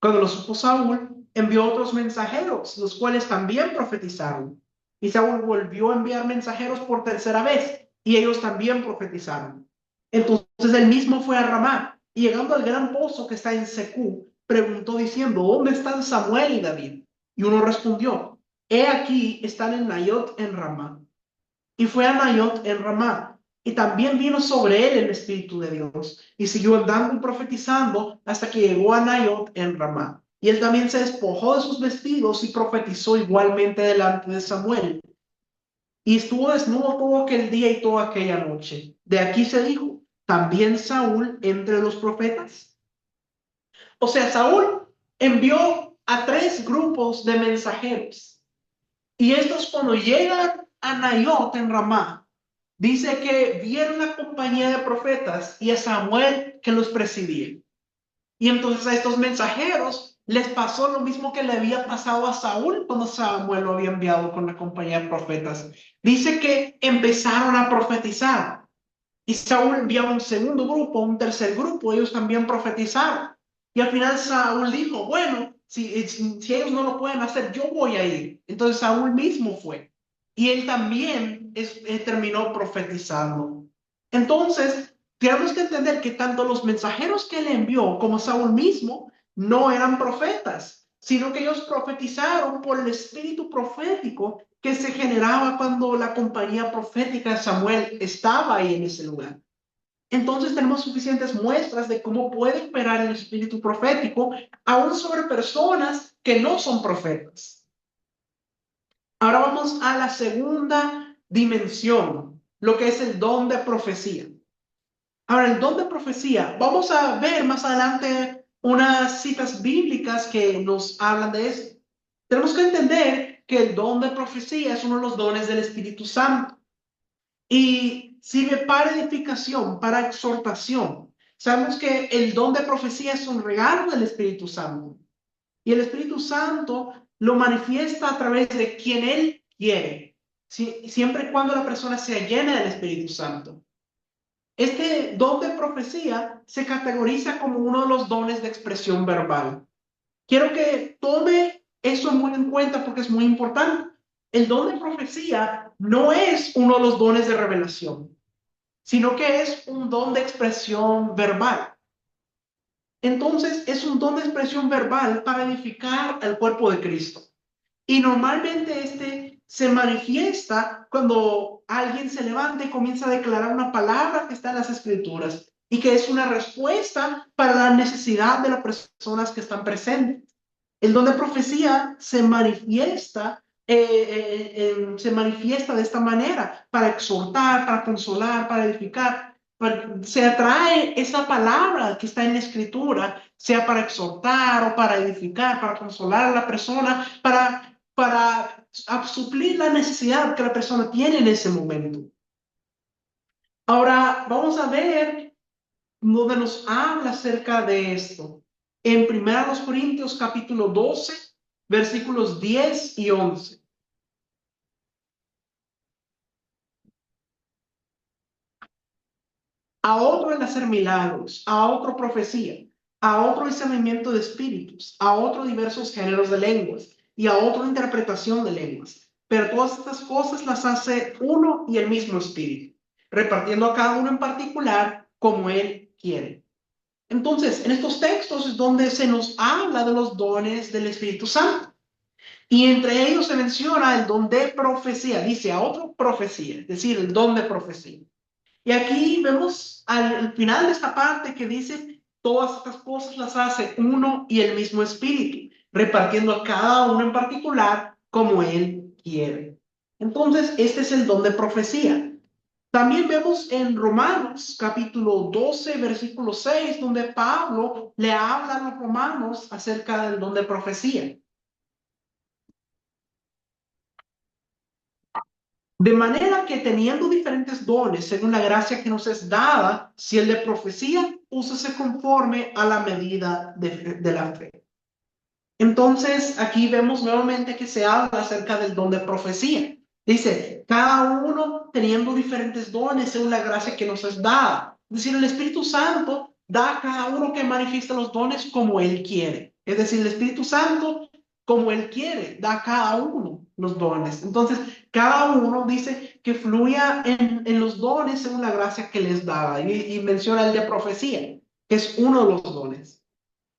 Cuando lo supo Saúl, envió otros mensajeros, los cuales también profetizaron. Y Saúl volvió a enviar mensajeros por tercera vez, y ellos también profetizaron. Entonces él mismo fue a Ramá, y llegando al gran pozo que está en Secú, preguntó diciendo, ¿dónde están Samuel y David? Y uno respondió, he aquí, están en Nayot en Ramá. Y fue a Nayot en Ramá. Y también vino sobre él el Espíritu de Dios. Y siguió andando y profetizando hasta que llegó a Nayot en Ramá. Y él también se despojó de sus vestidos y profetizó igualmente delante de Samuel. Y estuvo desnudo todo aquel día y toda aquella noche. De aquí se dijo, ¿también Saúl entre los profetas? O sea, Saúl envió a 3 grupos de mensajeros. Y estos cuando llegan a Nayot en Ramá, dice que vieron la compañía de profetas y a Samuel que los presidía. Y entonces a estos mensajeros les pasó lo mismo que le había pasado a Saúl cuando Samuel lo había enviado con la compañía de profetas. Dice que empezaron a profetizar. Y Saúl enviaba un segundo grupo, un tercer grupo, ellos también profetizaron. Y al final Saúl dijo, bueno, si ellos no lo pueden hacer, yo voy a ir. Entonces Saúl mismo fue. Y él también terminó profetizando. Entonces, tenemos que entender que tanto los mensajeros que él envió como Saúl mismo no eran profetas, sino que ellos profetizaron por el espíritu profético que se generaba cuando la compañía profética de Samuel estaba ahí en ese lugar. Entonces tenemos suficientes muestras de cómo puede operar el espíritu profético aún sobre personas que no son profetas. Ahora vamos a la segunda dimensión, lo que es el don de profecía. Ahora, el don de profecía, vamos a ver más adelante unas citas bíblicas que nos hablan de eso. Tenemos que entender que el don de profecía es uno de los dones del Espíritu Santo y sirve para edificación, para exhortación. Sabemos que el don de profecía es un regalo del Espíritu Santo y el Espíritu Santo lo manifiesta a través de quien Él quiere, siempre y cuando la persona sea llena del Espíritu Santo. Este don de profecía se categoriza como uno de los dones de expresión verbal. Quiero que tome eso muy en cuenta porque es muy importante. El don de profecía no es uno de los dones de revelación, sino que es un don de expresión verbal. Entonces, es un don de expresión verbal para edificar al cuerpo de Cristo. Y normalmente este se manifiesta cuando alguien se levanta y comienza a declarar una palabra que está en las Escrituras y que es una respuesta para la necesidad de las personas que están presentes. El don de profecía se manifiesta de esta manera para exhortar, para consolar, para edificar. Se atrae esa palabra que está en la Escritura, sea para exhortar o para edificar, para consolar a la persona, para suplir la necesidad que la persona tiene en ese momento. Ahora vamos a ver donde nos habla acerca de esto. En 1 Corintios capítulo 12, versículos 10 y 11. A otro el hacer milagros, a otro profecía, a otro discernimiento de espíritus, a otro diversos géneros de lenguas y a otro interpretación de lenguas. Pero todas estas cosas las hace uno y el mismo espíritu, repartiendo a cada uno en particular como él quiere. Entonces, en estos textos es donde se nos habla de los dones del Espíritu Santo. Y entre ellos se menciona el don de profecía. Dice a otro profecía, es decir, el don de profecía. Y aquí vemos al final de esta parte que dice, todas estas cosas las hace uno y el mismo Espíritu, repartiendo a cada uno en particular como Él quiere. Entonces, este es el don de profecía. También vemos en Romanos capítulo 12, versículo 6, donde Pablo le habla a los romanos acerca del don de profecía. De manera que teniendo diferentes dones, según la gracia que nos es dada, si el de profecía, úsese conforme a la medida de la fe. Entonces, aquí vemos nuevamente que se habla acerca del don de profecía. Dice, cada uno teniendo diferentes dones según la gracia que nos es dada. Es decir, el Espíritu Santo da a cada uno que manifiesta los dones como Él quiere. Es decir, el Espíritu Santo, como Él quiere, da a cada uno los dones. Entonces, cada uno dice que fluya en los dones según la gracia que les daba. Y menciona el de profecía, que es uno de los dones.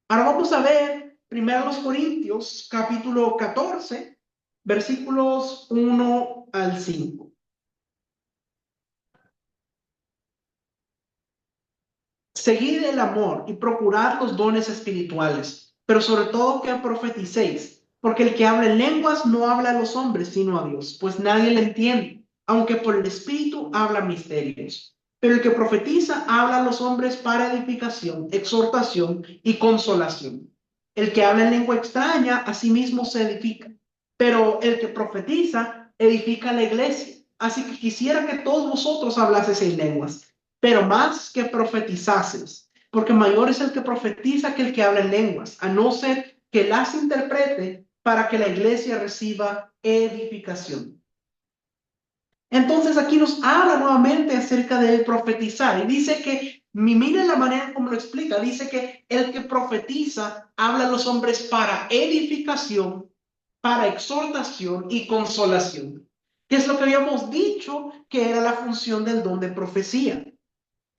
Ahora vamos a ver 1 Corintios, capítulo 14, versículos 1 al 5. Seguid el amor y procurad los dones espirituales, pero sobre todo que profeticéis, porque el que habla en lenguas no habla a los hombres, sino a Dios, pues nadie le entiende, aunque por el Espíritu habla misterios. Pero el que profetiza habla a los hombres para edificación, exhortación y consolación. El que habla en lengua extraña, a sí mismo se edifica, pero el que profetiza edifica a la iglesia. Así que quisiera que todos vosotros hablaseis en lenguas, pero más que profetizases, porque mayor es el que profetiza que el que habla en lenguas, a no ser que las interprete para que la iglesia reciba edificación. Entonces aquí nos habla nuevamente acerca de profetizar y dice que, miren la manera como lo explica, dice que el que profetiza habla a los hombres para edificación, para exhortación y consolación, que es lo que habíamos dicho que era la función del don de profecía.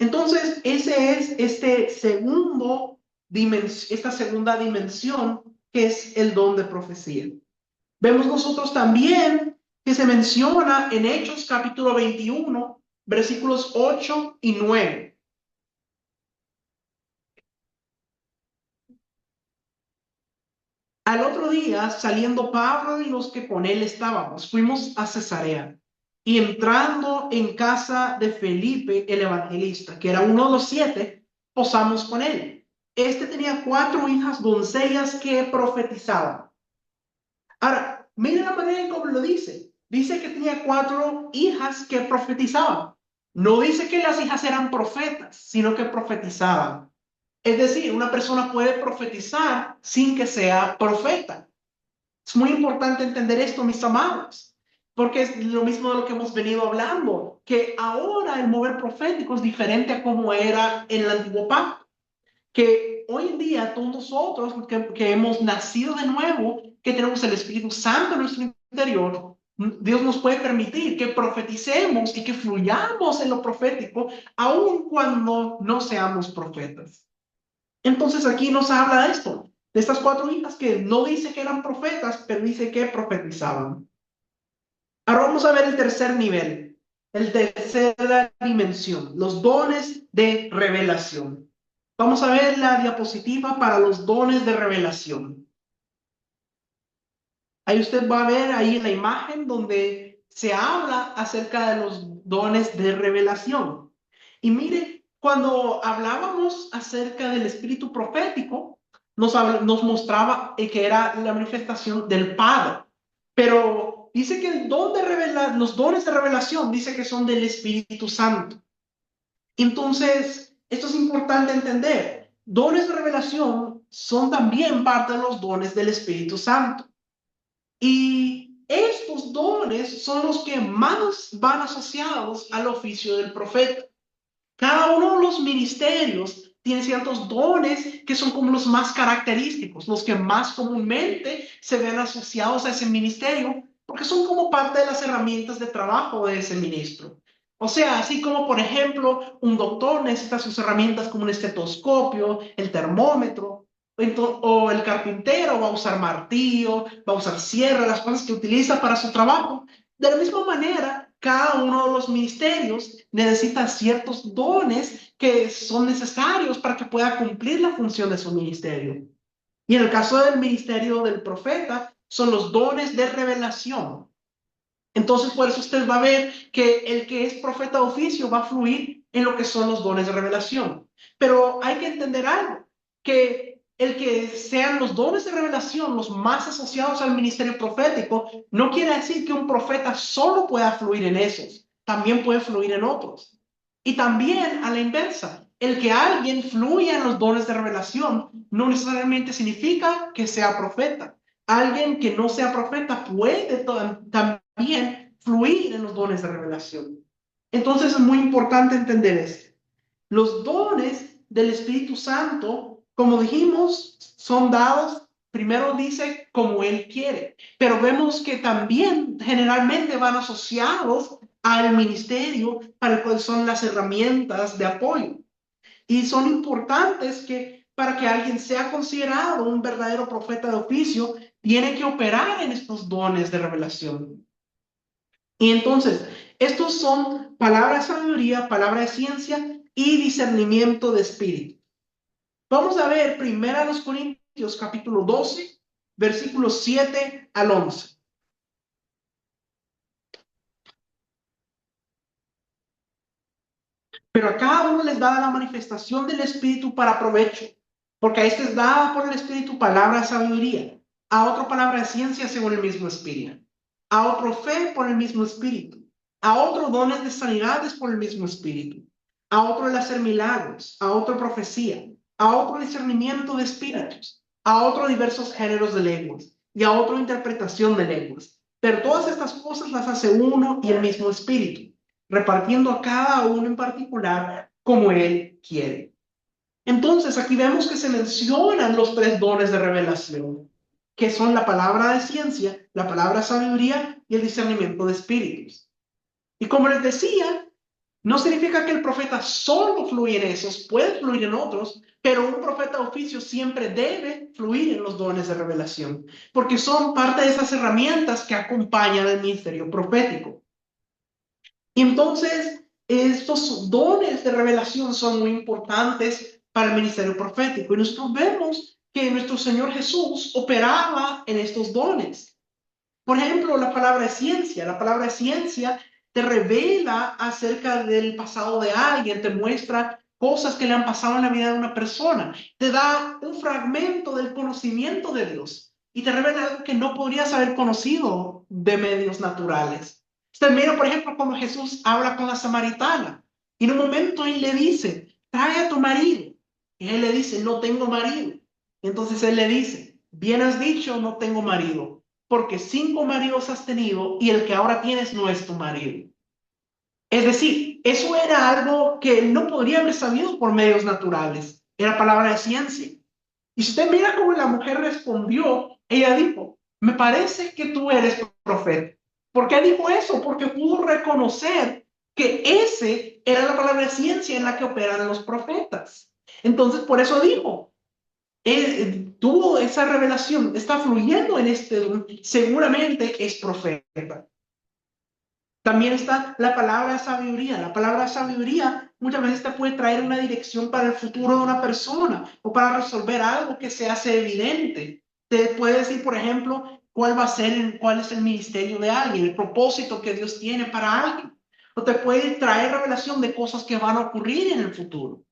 Entonces, ese es esta segunda dimensión que es el don de profecía. Vemos nosotros también que se menciona en Hechos capítulo 21, versículos 8 y 9. Al otro día, saliendo Pablo y los que con él estábamos, fuimos a Cesarea. Y entrando en casa de Felipe, el evangelista, que era uno de los 7, posamos con él. Este tenía 4 hijas doncellas que profetizaban. Ahora, mira la manera en cómo lo dice. Dice que tenía 4 hijas que profetizaban. No dice que las hijas eran profetas, sino que profetizaban. Es decir, una persona puede profetizar sin que sea profeta. Es muy importante entender esto, mis amados, porque es lo mismo de lo que hemos venido hablando, que ahora el mover profético es diferente a como era en el antiguo pacto, que hoy en día todos nosotros que hemos nacido de nuevo, que tenemos el Espíritu Santo en nuestro interior, Dios nos puede permitir que profeticemos y que fluyamos en lo profético, aun cuando no seamos profetas. Entonces aquí nos habla de esto, de estas 4 hijas que no dice que eran profetas, pero dice que profetizaban. Ahora vamos a ver el tercer nivel, el tercera dimensión, los dones de revelación. Vamos a ver la diapositiva para los dones de revelación. Ahí usted va a ver ahí en la imagen donde se habla acerca de los dones de revelación. Y mire, cuando hablábamos acerca del espíritu profético, nos mostraba que era la manifestación del Padre. Pero dice que el don de los dones de revelación dice que son del Espíritu Santo. Entonces, esto es importante entender. Dones de revelación son también parte de los dones del Espíritu Santo. Y estos dones son los que más van asociados al oficio del profeta. Cada uno de los ministerios tiene ciertos dones que son como los más característicos, los que más comúnmente se ven asociados a ese ministerio, porque son como parte de las herramientas de trabajo de ese ministro. O sea, así como, por ejemplo, un doctor necesita sus herramientas como un estetoscopio, el termómetro, o el carpintero va a usar martillo, va a usar sierra, las cosas que utiliza para su trabajo. De la misma manera, cada uno de los ministerios necesita ciertos dones que son necesarios para que pueda cumplir la función de su ministerio. Y en el caso del ministerio del profeta, son los dones de revelación. Entonces, por eso usted va a ver que el que es profeta de oficio va a fluir en lo que son los dones de revelación. Pero hay que entender algo, que el que sean los dones de revelación los más asociados al ministerio profético, no quiere decir que un profeta solo pueda fluir en esos, también puede fluir en otros. Y también a la inversa, el que alguien fluya en los dones de revelación no necesariamente significa que sea profeta. Alguien que no sea profeta puede también fluir en los dones de revelación. Entonces es muy importante entender esto. Los dones del Espíritu Santo, como dijimos, son dados, primero dice, como Él quiere, pero vemos que también generalmente van asociados al ministerio para el cual son las herramientas de apoyo. Y son importantes para que alguien sea considerado un verdadero profeta de oficio, tiene que operar en estos dones de revelación. Y entonces, estos son palabra de sabiduría, palabra de ciencia y discernimiento de espíritu. Vamos a ver 1 Corintios capítulo 12, versículos 7 al 11. Pero a cada uno les da la manifestación del Espíritu para provecho, porque a este es dada por el Espíritu palabra de sabiduría, a otro palabra de ciencia según el mismo Espíritu, a otro fe por el mismo Espíritu, a otro dones de sanidades por el mismo Espíritu, a otro el hacer milagros, a otro profecía, a otro discernimiento de espíritus, a otro diversos géneros de lenguas y a otro interpretación de lenguas. Pero todas estas cosas las hace uno y el mismo Espíritu, repartiendo a cada uno en particular como Él quiere. Entonces, aquí vemos que se mencionan los 3 dones de revelación, que son la palabra de ciencia, la palabra de sabiduría y el discernimiento de espíritus. Y como les decía, no significa que el profeta solo fluye en esos, puede fluir en otros, pero un profeta de oficio siempre debe fluir en los dones de revelación, porque son parte de esas herramientas que acompañan el ministerio profético. Y entonces, estos dones de revelación son muy importantes para el ministerio profético. Y nosotros vemos que nuestro Señor Jesús operaba en estos dones. Por ejemplo, la palabra de ciencia. La palabra de ciencia te revela acerca del pasado de alguien, te muestra cosas que le han pasado en la vida de una persona. Te da un fragmento del conocimiento de Dios y te revela algo que no podrías haber conocido de medios naturales. Usted mira, por ejemplo, cuando Jesús habla con la samaritana y en un momento él le dice, trae a tu marido. Y él le dice, no tengo marido. Y entonces él le dice, bien has dicho, no tengo marido. porque 5 maridos has tenido y el que ahora tienes no es tu marido. Es decir, eso era algo que él no podría haber sabido por medios naturales. Era palabra de ciencia. Y si usted mira cómo la mujer respondió, ella dijo, me parece que tú eres profeta. ¿Por qué dijo eso? Porque pudo reconocer que ese era la palabra de ciencia en la que operan los profetas. Entonces, por eso dijo, tuvo esa revelación, está fluyendo en este don, seguramente es profeta. También está la palabra sabiduría. La palabra sabiduría muchas veces te puede traer una dirección para el futuro de una persona o para resolver algo que se hace evidente. Te puede decir, por ejemplo, cuál va a ser, cuál es el ministerio de alguien, el propósito que Dios tiene para alguien. O te puede traer revelación de cosas que van a ocurrir en el futuro.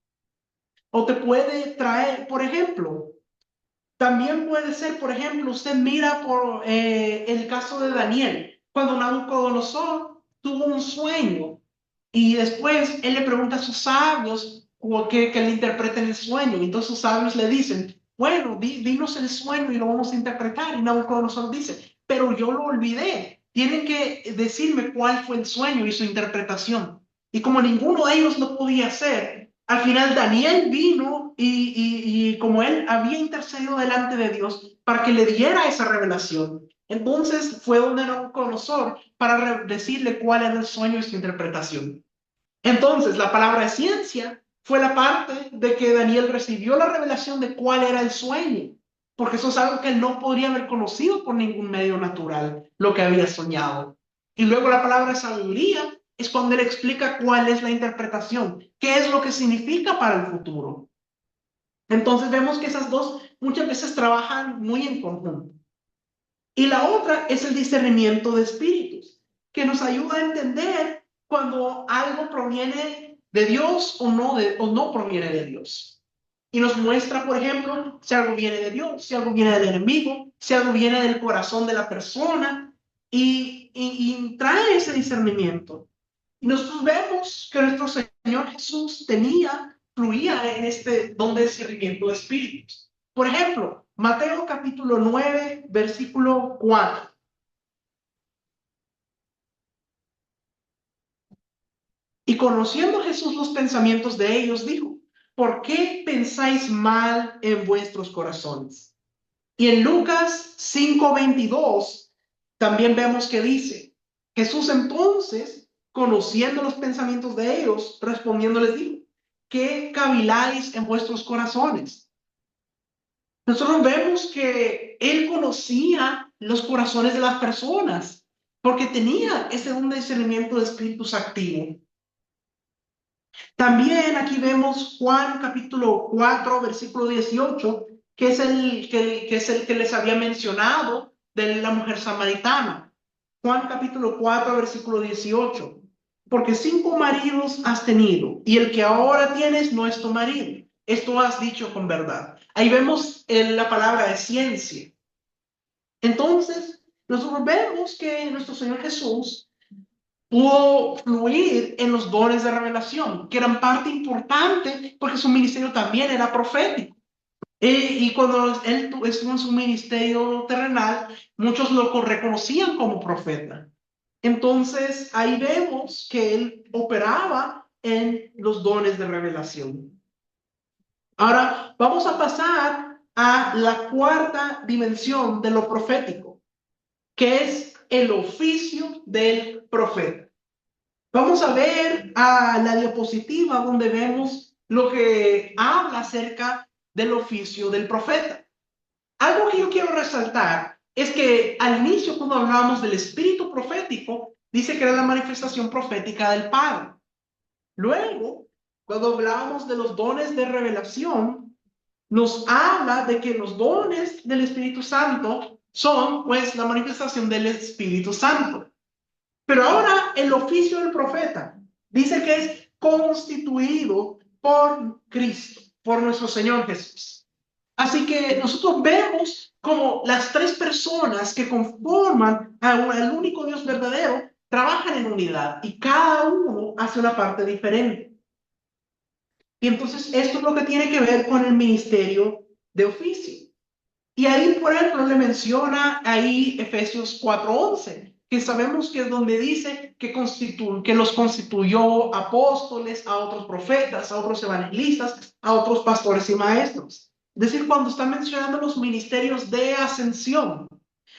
O te puede traer, por ejemplo, también puede ser, por ejemplo, usted mira por el caso de Daniel, cuando Nabucodonosor tuvo un sueño y después él le pregunta a sus sabios que le interpreten el sueño. Y entonces sus sabios le dicen, bueno, dinos el sueño y lo vamos a interpretar. Y Nabucodonosor dice, pero yo lo olvidé. Tienen que decirme cuál fue el sueño y su interpretación. Y como ninguno de ellos lo podía hacer, al final Daniel vino y como él había intercedido delante de Dios para que le diera esa revelación, entonces fue donde Nabucodonosor para decirle cuál era el sueño y su interpretación. Entonces la palabra de ciencia fue la parte de que Daniel recibió la revelación de cuál era el sueño, porque eso es algo que él no podría haber conocido por ningún medio natural, lo que había soñado. Y luego la palabra sabiduría es cuando él explica cuál es la interpretación, qué es lo que significa para el futuro. Entonces vemos que esas dos muchas veces trabajan muy en conjunto. Y la otra es el discernimiento de espíritus, que nos ayuda a entender cuando algo proviene de Dios o no proviene de Dios. Y nos muestra, por ejemplo, si algo viene de Dios, si algo viene del enemigo, si algo viene del corazón de la persona, y trae ese discernimiento. Y nosotros vemos que nuestro Señor Jesús fluía en este don de discernimiento de espíritus. Por ejemplo, Mateo capítulo 9, versículo 4. Y conociendo Jesús los pensamientos de ellos, dijo, ¿por qué pensáis mal en vuestros corazones? Y en Lucas 5:22 también vemos que dice, Jesús entonces, conociendo los pensamientos de ellos, respondiendo les dijo, ¿qué caviláis en vuestros corazones? Nosotros vemos que él conocía los corazones de las personas, porque tenía ese don de discernimiento de espíritus activo. También aquí vemos Juan capítulo 4, versículo 18, que es el que les había mencionado de la mujer samaritana. Juan capítulo 4, versículo 18. Porque 5 maridos has tenido, y el que ahora tienes no es tu marido. Esto has dicho con verdad. Ahí vemos la palabra de ciencia. Entonces, nosotros vemos que nuestro Señor Jesús pudo fluir en los dones de revelación, que eran parte importante porque su ministerio también era profético. Y cuando él estuvo en su ministerio terrenal, muchos lo reconocían como profeta. Entonces, ahí vemos que él operaba en los dones de revelación. Ahora, vamos a pasar a la cuarta dimensión de lo profético, que es el oficio del profeta. Vamos a ver a la diapositiva donde vemos lo que habla acerca del oficio del profeta. Algo que yo quiero resaltar es que al inicio, cuando hablábamos del espíritu profético, dice que era la manifestación profética del Padre. Luego, cuando hablábamos de los dones de revelación, nos habla de que los dones del Espíritu Santo son, pues, la manifestación del Espíritu Santo. Pero ahora el oficio del profeta dice que es constituido por Cristo, por nuestro Señor Jesús. Así que nosotros vemos como las 3 personas que conforman al único Dios verdadero trabajan en unidad y cada uno hace una parte diferente. Y entonces esto es lo que tiene que ver con el ministerio de oficio. Y ahí, por ejemplo, le menciona ahí Efesios 4:11, que sabemos que es donde dice que los constituyó apóstoles, a otros profetas, a otros evangelistas, a otros pastores y maestros. Es decir, cuando está mencionando los ministerios de ascensión.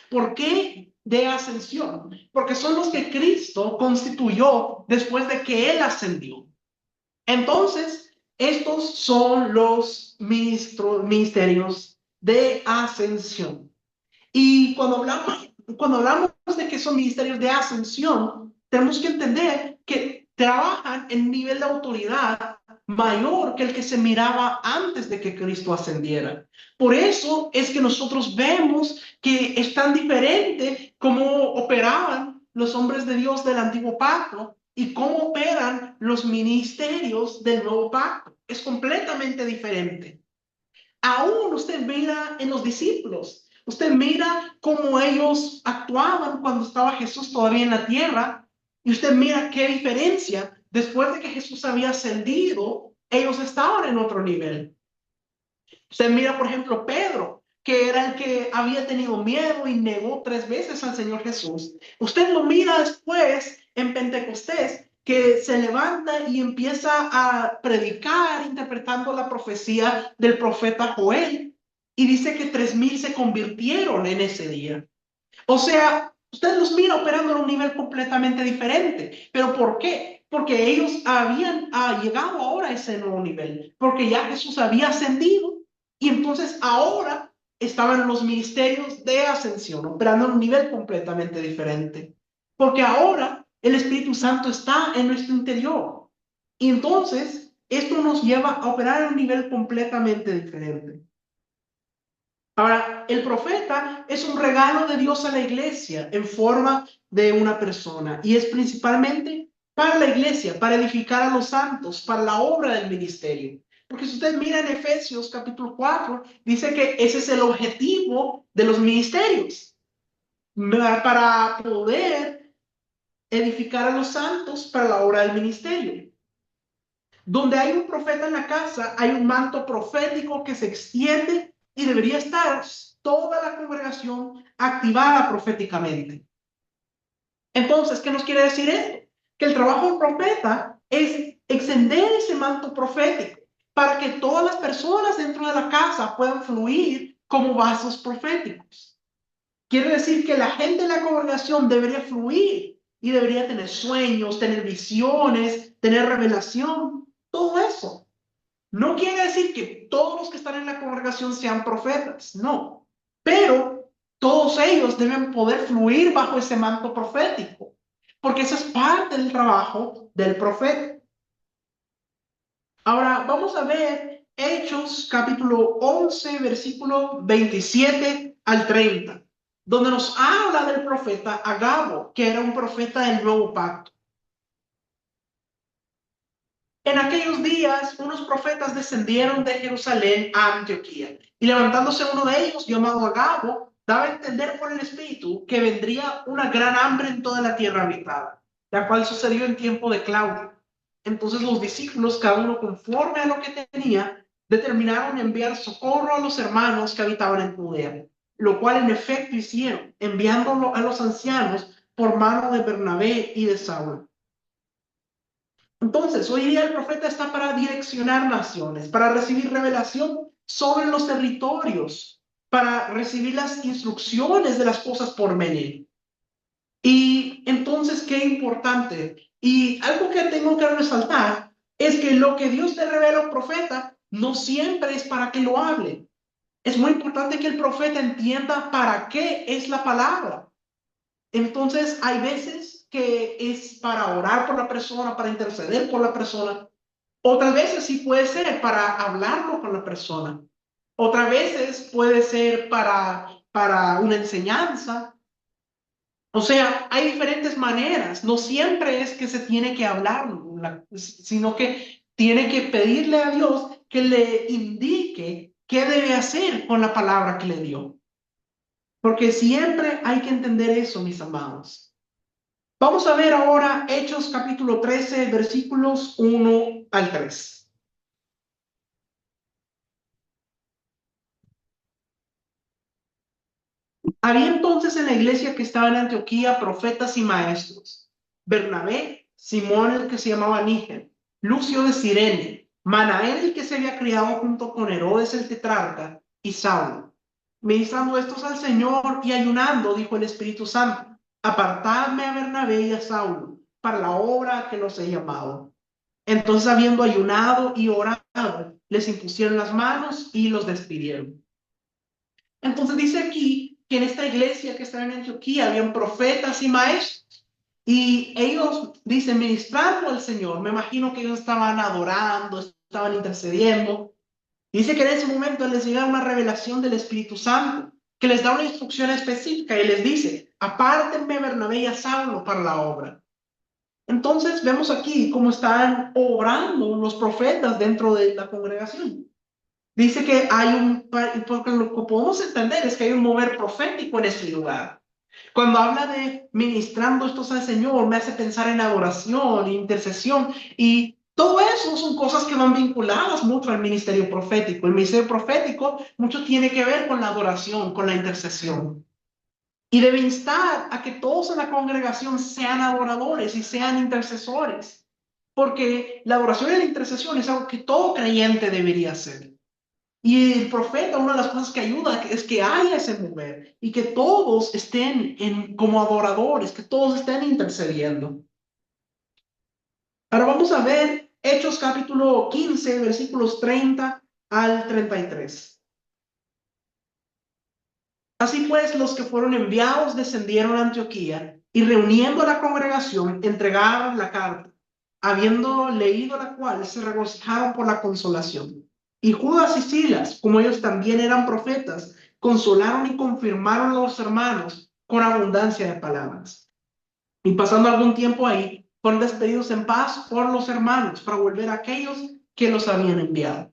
¿Por qué de ascensión? Porque son los que Cristo constituyó después de que Él ascendió. Entonces, estos son los ministerios de ascensión. Y cuando hablamos de que son ministerios de ascensión, tenemos que entender que trabajan en nivel de autoridad mayor que el que se miraba antes de que Cristo ascendiera. Por eso es que nosotros vemos que es tan diferente cómo operaban los hombres de Dios del antiguo pacto y cómo operan los ministerios del nuevo pacto. Es completamente diferente. Aún usted mira en los discípulos, usted mira cómo ellos actuaban cuando estaba Jesús todavía en la tierra, y usted mira qué diferencia, después de que Jesús había ascendido, ellos estaban en otro nivel. Usted mira, por ejemplo, Pedro, que era el que había tenido miedo y negó 3 veces al Señor Jesús. Usted lo mira después en Pentecostés, que se levanta y empieza a predicar interpretando la profecía del profeta Joel, y dice que 3,000 se convirtieron en ese día. O sea, usted los mira operando en un nivel completamente diferente. ¿Pero por qué? Porque ellos habían llegado ahora a ese nuevo nivel, porque ya Jesús había ascendido y entonces ahora estaban en los ministerios de ascensión, operando en un nivel completamente diferente. Porque ahora el Espíritu Santo está en nuestro interior. Y entonces esto nos lleva a operar en un nivel completamente diferente. Ahora, el profeta es un regalo de Dios a la iglesia en forma de una persona, y es principalmente para la iglesia, para edificar a los santos, para la obra del ministerio. Porque si usted mira en Efesios capítulo 4, dice que ese es el objetivo de los ministerios, para poder edificar a los santos para la obra del ministerio. Donde hay un profeta en la casa, hay un manto profético que se extiende y debería estar toda la congregación activada proféticamente. Entonces, ¿qué nos quiere decir esto? Que el trabajo del profeta es extender ese manto profético para que todas las personas dentro de la casa puedan fluir como vasos proféticos. Quiere decir que la gente de la congregación debería fluir y debería tener sueños, tener visiones, tener revelación, todo eso. No quiere decir que todos los que están en la congregación sean profetas, no. Pero todos ellos deben poder fluir bajo ese manto profético, porque eso es parte del trabajo del profeta. Ahora vamos a ver Hechos capítulo 11, versículo 27 al 30, donde nos habla del profeta Agabo, que era un profeta del nuevo pacto. En aquellos días, unos profetas descendieron de Jerusalén a Antioquía, y levantándose uno de ellos, llamado Agabo, daba a entender por el Espíritu que vendría una gran hambre en toda la tierra habitada, la cual sucedió en tiempo de Claudio. Entonces los discípulos, cada uno conforme a lo que tenía, determinaron enviar socorro a los hermanos que habitaban en Judea, lo cual en efecto hicieron, enviándolo a los ancianos por mano de Bernabé y de Saulo. Entonces, hoy día el profeta está para direccionar naciones, para recibir revelación sobre los territorios, para recibir las instrucciones de las cosas por venir. Y entonces, qué importante. Y algo que tengo que resaltar es que lo que Dios le revela a un profeta no siempre es para que lo hable. Es muy importante que el profeta entienda para qué es la palabra. Entonces, hay veces que es para orar por la persona, para interceder por la persona. Otras veces sí puede ser para hablarlo con la persona. Otras veces puede ser para una enseñanza. O sea, hay diferentes maneras. No siempre es que se tiene que hablar, sino que tiene que pedirle a Dios que le indique qué debe hacer con la palabra que le dio. Porque siempre hay que entender eso, mis amados. Vamos a ver ahora Hechos capítulo 13, versículos 1 al 3. Había entonces en la iglesia que estaba en Antioquía profetas y maestros: Bernabé, Simón el que se llamaba Níger, Lucio de Cirene, Manaén el que se había criado junto con Herodes el tetrarca, y Saulo. Ministrando estos al Señor y ayunando, dijo el Espíritu Santo: apartadme a Bernabé y a Saulo para la obra a que los he llamado. Entonces, habiendo ayunado y orado, les impusieron las manos y los despidieron. Entonces dice aquí que en esta iglesia que estaba en Antioquía habían profetas y maestros, y ellos dicen ministrando al Señor. Me imagino que ellos estaban adorando, estaban intercediendo. Dice que en ese momento les llega una revelación del Espíritu Santo, que les da una instrucción específica y les dice: apártenme Bernabé y a Saulo para la obra. Entonces vemos aquí cómo están obrando los profetas dentro de la congregación. Dice que hay porque lo que podemos entender es que hay un mover profético en ese lugar. Cuando habla de ministrando estos al Señor, me hace pensar en adoración, intercesión, y todo eso son cosas que van vinculadas mucho al ministerio profético. El ministerio profético mucho tiene que ver con la adoración, con la intercesión. Y debe instar a que todos en la congregación sean adoradores y sean intercesores, porque la adoración y la intercesión es algo que todo creyente debería hacer. Y el profeta, una de las cosas que ayuda es que haya ese mover y que todos estén como adoradores, que todos estén intercediendo. Ahora vamos a ver Hechos capítulo 15, versículos 30 al 33. Así pues, los que fueron enviados descendieron a Antioquía y, reuniendo a la congregación, entregaron la carta, habiendo leído la cual, se regocijaron por la consolación. Y Judas y Silas, como ellos también eran profetas, consolaron y confirmaron a los hermanos con abundancia de palabras. Y pasando algún tiempo ahí, fueron despedidos en paz por los hermanos para volver a aquellos que los habían enviado.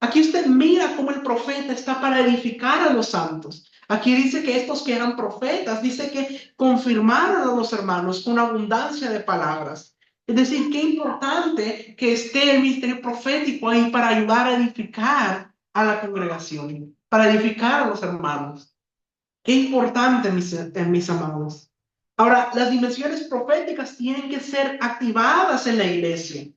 Aquí usted mira cómo el profeta está para edificar a los santos. Aquí dice que estos que eran profetas, dice que confirmaron a los hermanos con abundancia de palabras. Es decir, qué importante que esté el ministerio profético ahí para ayudar a edificar a la congregación, para edificar a los hermanos. Qué importante, mis amados. Ahora, las dimensiones proféticas tienen que ser activadas en la iglesia.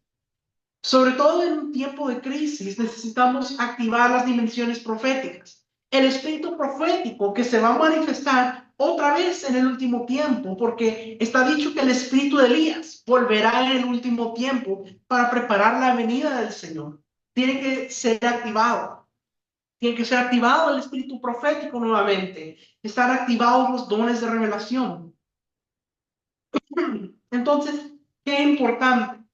Sobre todo en un tiempo de crisis, necesitamos activar las dimensiones proféticas. El espíritu profético que se va a manifestar otra vez en el último tiempo, porque está dicho que el espíritu de Elías volverá en el último tiempo para preparar la venida del Señor. Tiene que ser activado. Tiene que ser activado el espíritu profético nuevamente. Están activados los dones de revelación. Entonces, qué importante.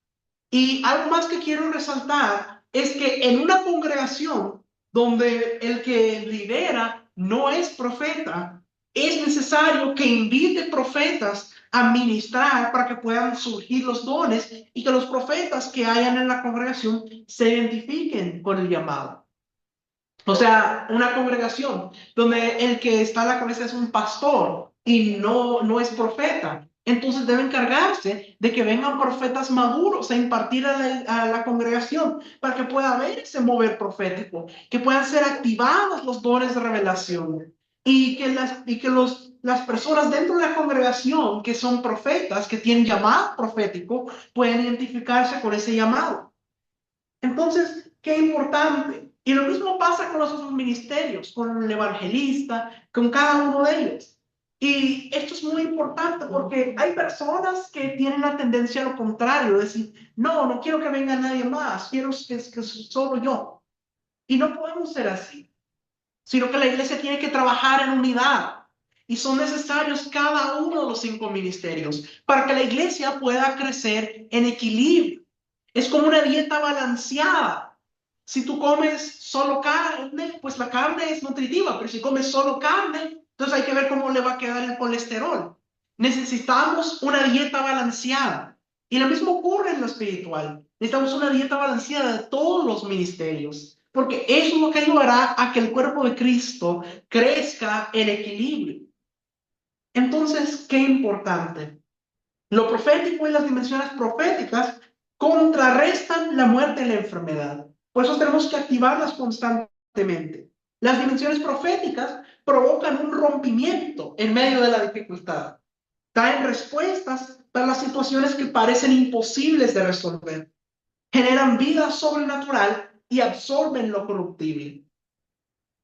Y algo más que quiero resaltar es que en una congregación donde el que lidera no es profeta, es necesario que invite profetas a ministrar para que puedan surgir los dones y que los profetas que hayan en la congregación se identifiquen con el llamado. O sea, una congregación donde el que está a la cabeza es un pastor y no es profeta. Entonces debe encargarse de que vengan profetas maduros a impartir a la congregación para que pueda haber ese mover profético, que puedan ser activados los dones de revelación y que las personas dentro de la congregación que son profetas, que tienen llamado profético, puedan identificarse con ese llamado. Entonces, qué importante. Y lo mismo pasa con los otros ministerios, con el evangelista, con cada uno de ellos. Y esto es muy importante porque hay personas que tienen la tendencia a lo contrario, decir, no quiero que venga nadie más, quiero que solo yo. Y no podemos ser así, sino que la iglesia tiene que trabajar en unidad. Y son necesarios cada uno de los 5 ministerios para que la iglesia pueda crecer en equilibrio. Es como una dieta balanceada. Si tú comes solo carne, pues la carne es nutritiva, pero si comes solo carne, entonces hay que ver cómo le va a quedar el colesterol. Necesitamos una dieta balanceada. Y lo mismo ocurre en lo espiritual. Necesitamos una dieta balanceada de todos los ministerios, porque eso es lo que ayudará a que el cuerpo de Cristo crezca en equilibrio. Entonces, qué importante. Lo profético y las dimensiones proféticas contrarrestan la muerte y la enfermedad. Por eso tenemos que activarlas constantemente. Las dimensiones proféticas provocan un rompimiento en medio de la dificultad. Traen respuestas para las situaciones que parecen imposibles de resolver. Generan vida sobrenatural y absorben lo corruptible.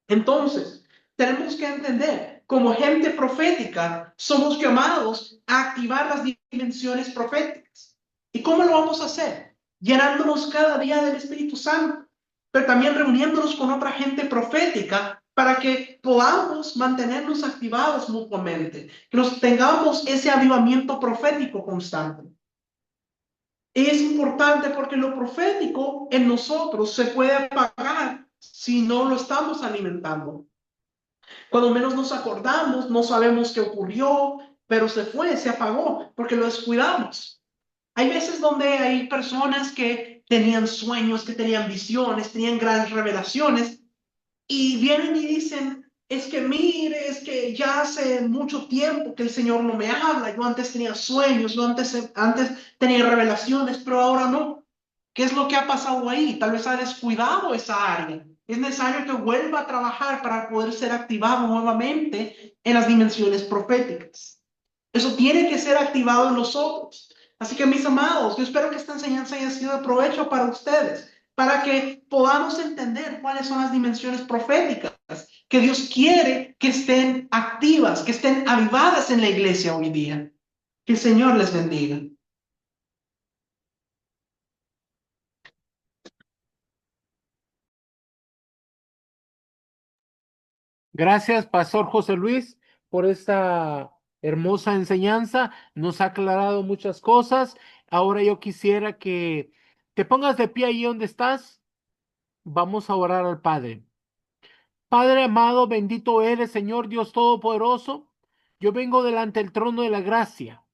Entonces, tenemos que entender, como gente profética, somos llamados a activar las dimensiones proféticas. ¿Y cómo lo vamos a hacer? Llenándonos cada día del Espíritu Santo, pero también reuniéndonos con otra gente profética para que podamos mantenernos activados mutuamente, que nos tengamos ese avivamiento profético constante. Es importante porque lo profético en nosotros se puede apagar si no lo estamos alimentando. Cuando menos nos acordamos, no sabemos qué ocurrió, pero se fue, se apagó, porque lo descuidamos. Hay veces donde hay personas que tenían sueños, que tenían visiones, tenían grandes revelaciones, y vienen y dicen, es que mire, es que ya hace mucho tiempo que el Señor no me habla, yo antes tenía sueños, yo antes tenía revelaciones, pero ahora no. ¿Qué es lo que ha pasado ahí? Tal vez ha descuidado esa área. Es necesario que vuelva a trabajar para poder ser activado nuevamente en las dimensiones proféticas. Eso tiene que ser activado en nosotros. Así que, mis amados, yo espero que esta enseñanza haya sido de provecho para ustedes, para que podamos entender cuáles son las dimensiones proféticas que Dios quiere que estén activas, que estén avivadas en la iglesia hoy día. Que el Señor les bendiga.
Gracias, Pastor José Luis, por esta hermosa enseñanza. Nos ha aclarado muchas cosas. Ahora yo quisiera que te pongas de pie ahí donde estás. Vamos a orar al Padre. Padre amado, bendito eres, Señor Dios Todopoderoso. Yo vengo delante del trono de la gracia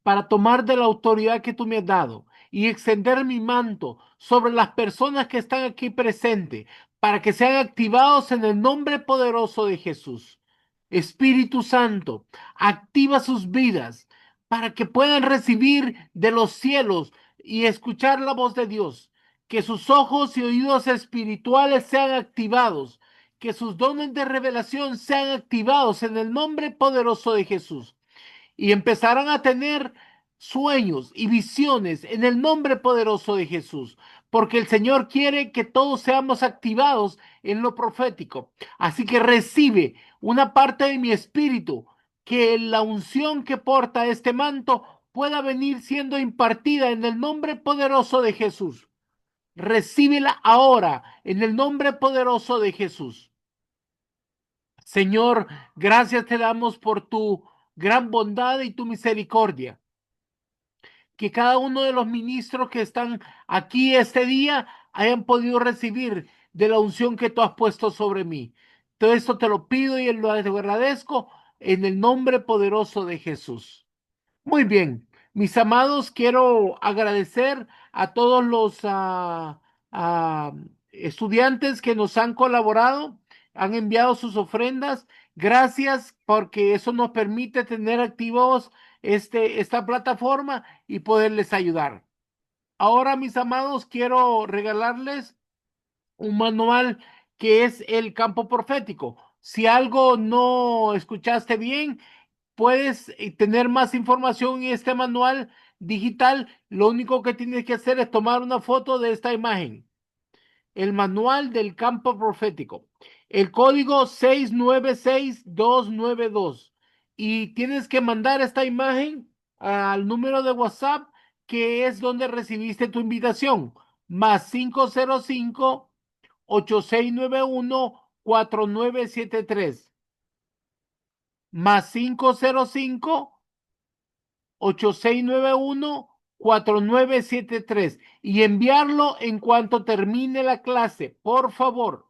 para tomar de la autoridad que tú me has dado y extender mi manto sobre las personas que están aquí presentes, para que sean activados en el nombre poderoso de Jesús. Espíritu Santo, activa sus vidas para que puedan recibir de los cielos y escuchar la voz de Dios. Que sus ojos y oídos espirituales sean activados, que sus dones de revelación sean activados en el nombre poderoso de Jesús, y empezarán a tener sueños y visiones en el nombre poderoso de Jesús, porque el Señor quiere que todos seamos activados en lo profético. Así que recibe una parte de mi espíritu, que la unción que porta este manto pueda venir siendo impartida en el nombre poderoso de Jesús. Recíbela ahora en el nombre poderoso de Jesús. Señor, gracias te damos por tu gran bondad y tu misericordia. Que cada uno de los ministros que están aquí este día hayan podido recibir de la unción que tú has puesto sobre mí. Todo esto te lo pido y lo agradezco en el nombre poderoso de Jesús. Muy bien, mis amados, quiero agradecer a todos los ah, estudiantes que nos han colaborado, han enviado sus ofrendas. Gracias, porque eso nos permite tener activos esta plataforma y poderles ayudar. Ahora, mis amados, quiero regalarles un manual que es el campo profético. Si algo no escuchaste bien, puedes tener más información en este manual digital. Lo único que tienes que hacer es tomar una foto de esta imagen. El manual del campo profético. El código 696292. Y tienes que mandar esta imagen al número de WhatsApp, que es donde recibiste tu invitación. Más 505-8691-4973. Más 505-8691-4973, y enviarlo en cuanto termine la clase. Por favor,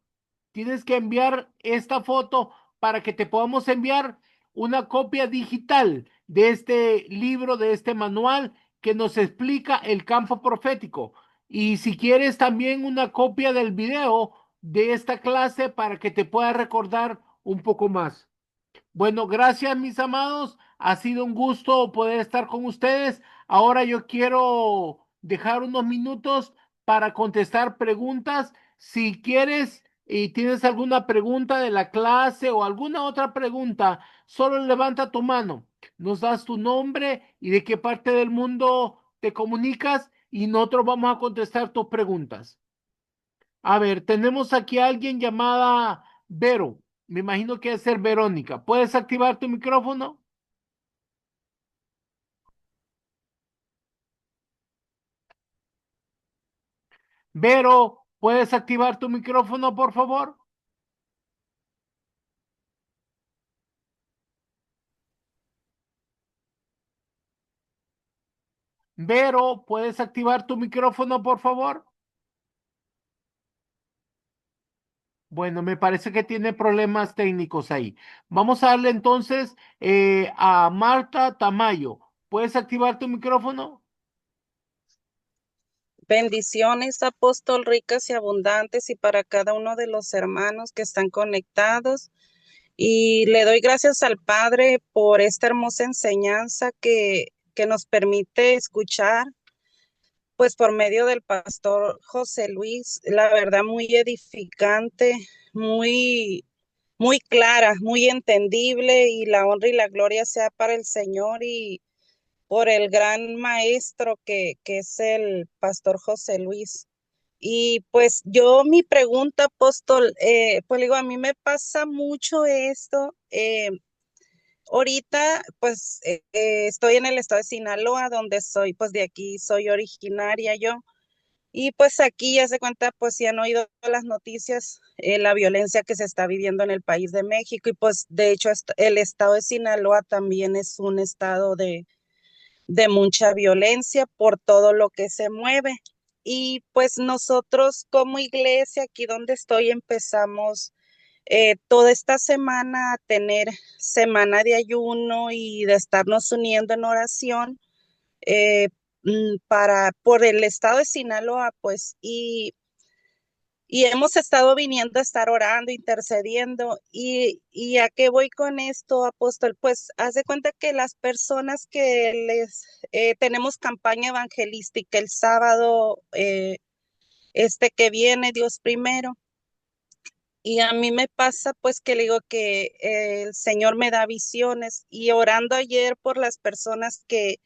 tienes que enviar esta foto para que te podamos enviar una copia digital de este libro, de este manual que nos explica el campo profético. Y si quieres también una copia del video de esta clase para que te puedas recordar un poco más. Bueno, gracias, mis amados. Ha sido un gusto poder estar con ustedes. Ahora yo quiero dejar unos minutos para contestar preguntas. Si quieres y tienes alguna pregunta de la clase o alguna otra pregunta, solo levanta tu mano, nos das tu nombre y de qué parte del mundo te comunicas y nosotros vamos a contestar tus preguntas. A ver, tenemos aquí a alguien llamada Vero. Me imagino que debe ser Verónica. ¿Puedes activar tu micrófono? Vero, ¿puedes activar tu micrófono, por favor? Vero, ¿puedes activar tu micrófono, por favor? Bueno, me parece que tiene problemas técnicos ahí. Vamos a darle entonces a Marta Tamayo. ¿Puedes activar tu micrófono?
Bendiciones, apóstol, ricas y abundantes, y para cada uno de los hermanos que están conectados. Y le doy gracias al Padre por esta hermosa enseñanza que nos permite escuchar, pues por medio del pastor José Luis, la verdad muy edificante, muy, muy clara, muy entendible, y la honra y la gloria sea para el Señor y por el gran maestro que es el pastor José Luis. Y pues yo mi pregunta, apóstol, pues digo, a mí me pasa mucho esto. Ahorita pues estoy en el estado de Sinaloa, donde soy, pues de aquí soy originaria yo. Y pues aquí ya se cuenta, pues si han oído las noticias, la violencia que se está viviendo en el país de México. Y pues de hecho el estado de Sinaloa también es un estado de mucha violencia por todo lo que se mueve. Y pues nosotros como iglesia, aquí donde estoy, empezamos toda esta semana a tener semana de ayuno y de estarnos uniendo en oración eh, por el estado de Sinaloa, pues, y hemos estado viniendo a estar orando, intercediendo. ¿Y a qué voy con esto, apóstol? Pues haz de cuenta que las personas que les tenemos campaña evangelística el sábado, este que viene, Dios primero, y a mí me pasa pues que le digo que el Señor me da visiones, y orando ayer por las personas que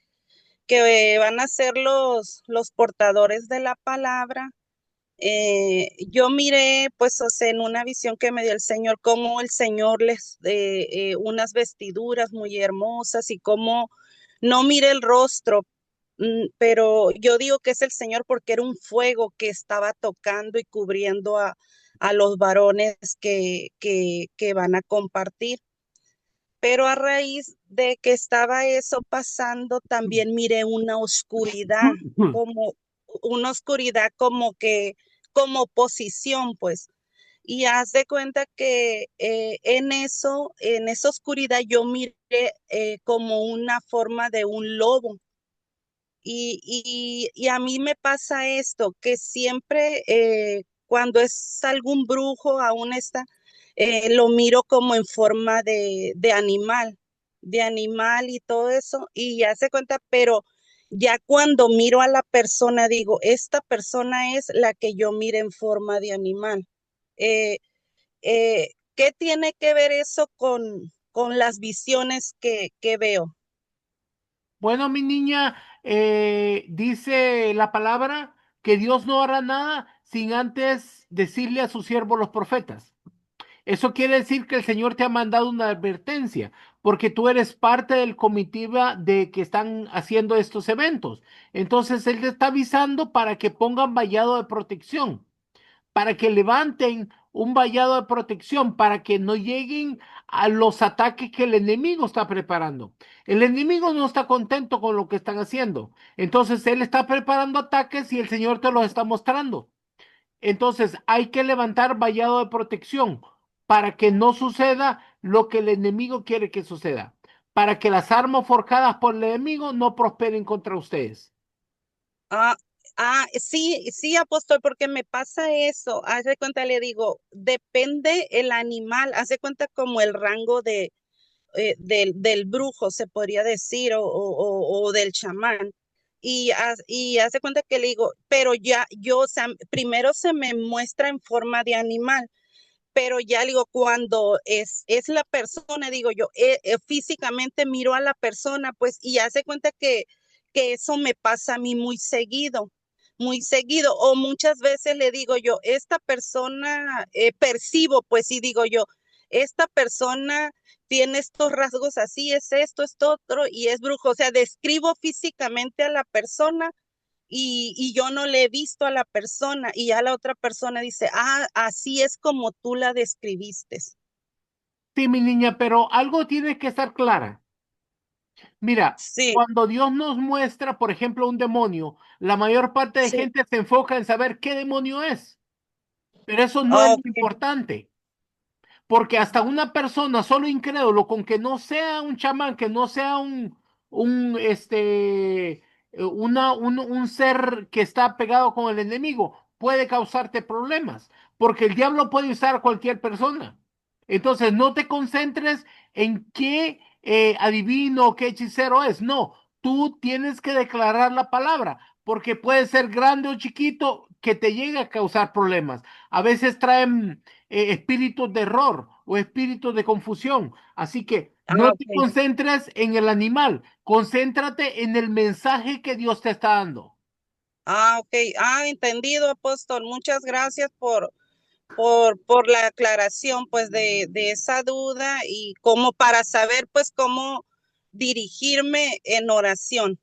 van a ser los portadores de la palabra. Yo miré, pues, o sea, en una visión que me dio el Señor, cómo el Señor les, unas vestiduras muy hermosas, y cómo no miré el rostro, pero yo digo que es el Señor porque era un fuego que estaba tocando y cubriendo a los varones que van a compartir. Pero a raíz de que estaba eso pasando, también miré como una oscuridad como que, como oposición, pues. Y haz de cuenta que en esa oscuridad yo miré como una forma de un lobo. Y a mí me pasa esto, que siempre cuando es algún brujo, aún está, lo miro como en forma de animal y todo eso, y ya se cuenta, pero ya cuando miro a la persona, digo, esta persona es la que yo miro en forma de animal. Eh, ¿Qué tiene que ver eso con las visiones que veo?
Bueno, mi niña, dice la palabra que Dios no hará nada sin antes decirle a sus siervos los profetas. Eso quiere decir que el Señor te ha mandado una advertencia, porque tú eres parte del comitiva de que están haciendo estos eventos. Entonces, Él te está avisando para que pongan vallado de protección, para que levanten un vallado de protección, para que no lleguen a los ataques que el enemigo está preparando. El enemigo no está contento con lo que están haciendo. Entonces, Él está preparando ataques y el Señor te los está mostrando. Entonces hay que levantar vallado de protección para que no suceda lo que el enemigo quiere que suceda, para que las armas forjadas por el enemigo no prosperen contra ustedes.
Ah, sí, sí, apóstol, porque me pasa eso. Haz de cuenta, le digo, depende el animal, haz de cuenta como el rango del brujo, se podría decir, o del chamán. Y haz de cuenta que le digo, pero ya yo, o sea, primero se me muestra en forma de animal, pero ya digo, cuando es la persona, digo yo, físicamente miro a la persona, pues, y hace cuenta que eso me pasa a mí muy seguido, o muchas veces le digo yo, esta persona, percibo, pues, y digo yo, esta persona tiene estos rasgos así, es esto otro, y es brujo, o sea, describo físicamente a la persona y yo no le he visto a la persona y ya la otra persona dice, ah, así es como tú la describiste.
Sí, mi niña, pero algo tiene que estar clara. Mira,
Sí,
cuando Dios nos muestra, por ejemplo, un demonio, la mayor parte de
sí,
gente se enfoca en saber qué demonio es, pero eso no es lo
ok,
importante. Porque hasta una persona solo incrédulo, con que no sea un chamán, que no sea un ser que está pegado con el enemigo, puede causarte problemas, porque el diablo puede usar a cualquier persona. Entonces, no te concentres en qué adivino o qué hechicero es. No, tú tienes que declarar la palabra, porque puede ser grande o chiquito que te llegue a causar problemas. A veces traen espíritus de error o espíritus de confusión. Así que
ah,
no te
ok.
concentres en el animal, concéntrate en el mensaje que Dios te está dando.
Ah, ok, ah, entendido, apóstol, muchas gracias por la aclaración, pues, de esa duda y como para saber, pues, cómo dirigirme en oración.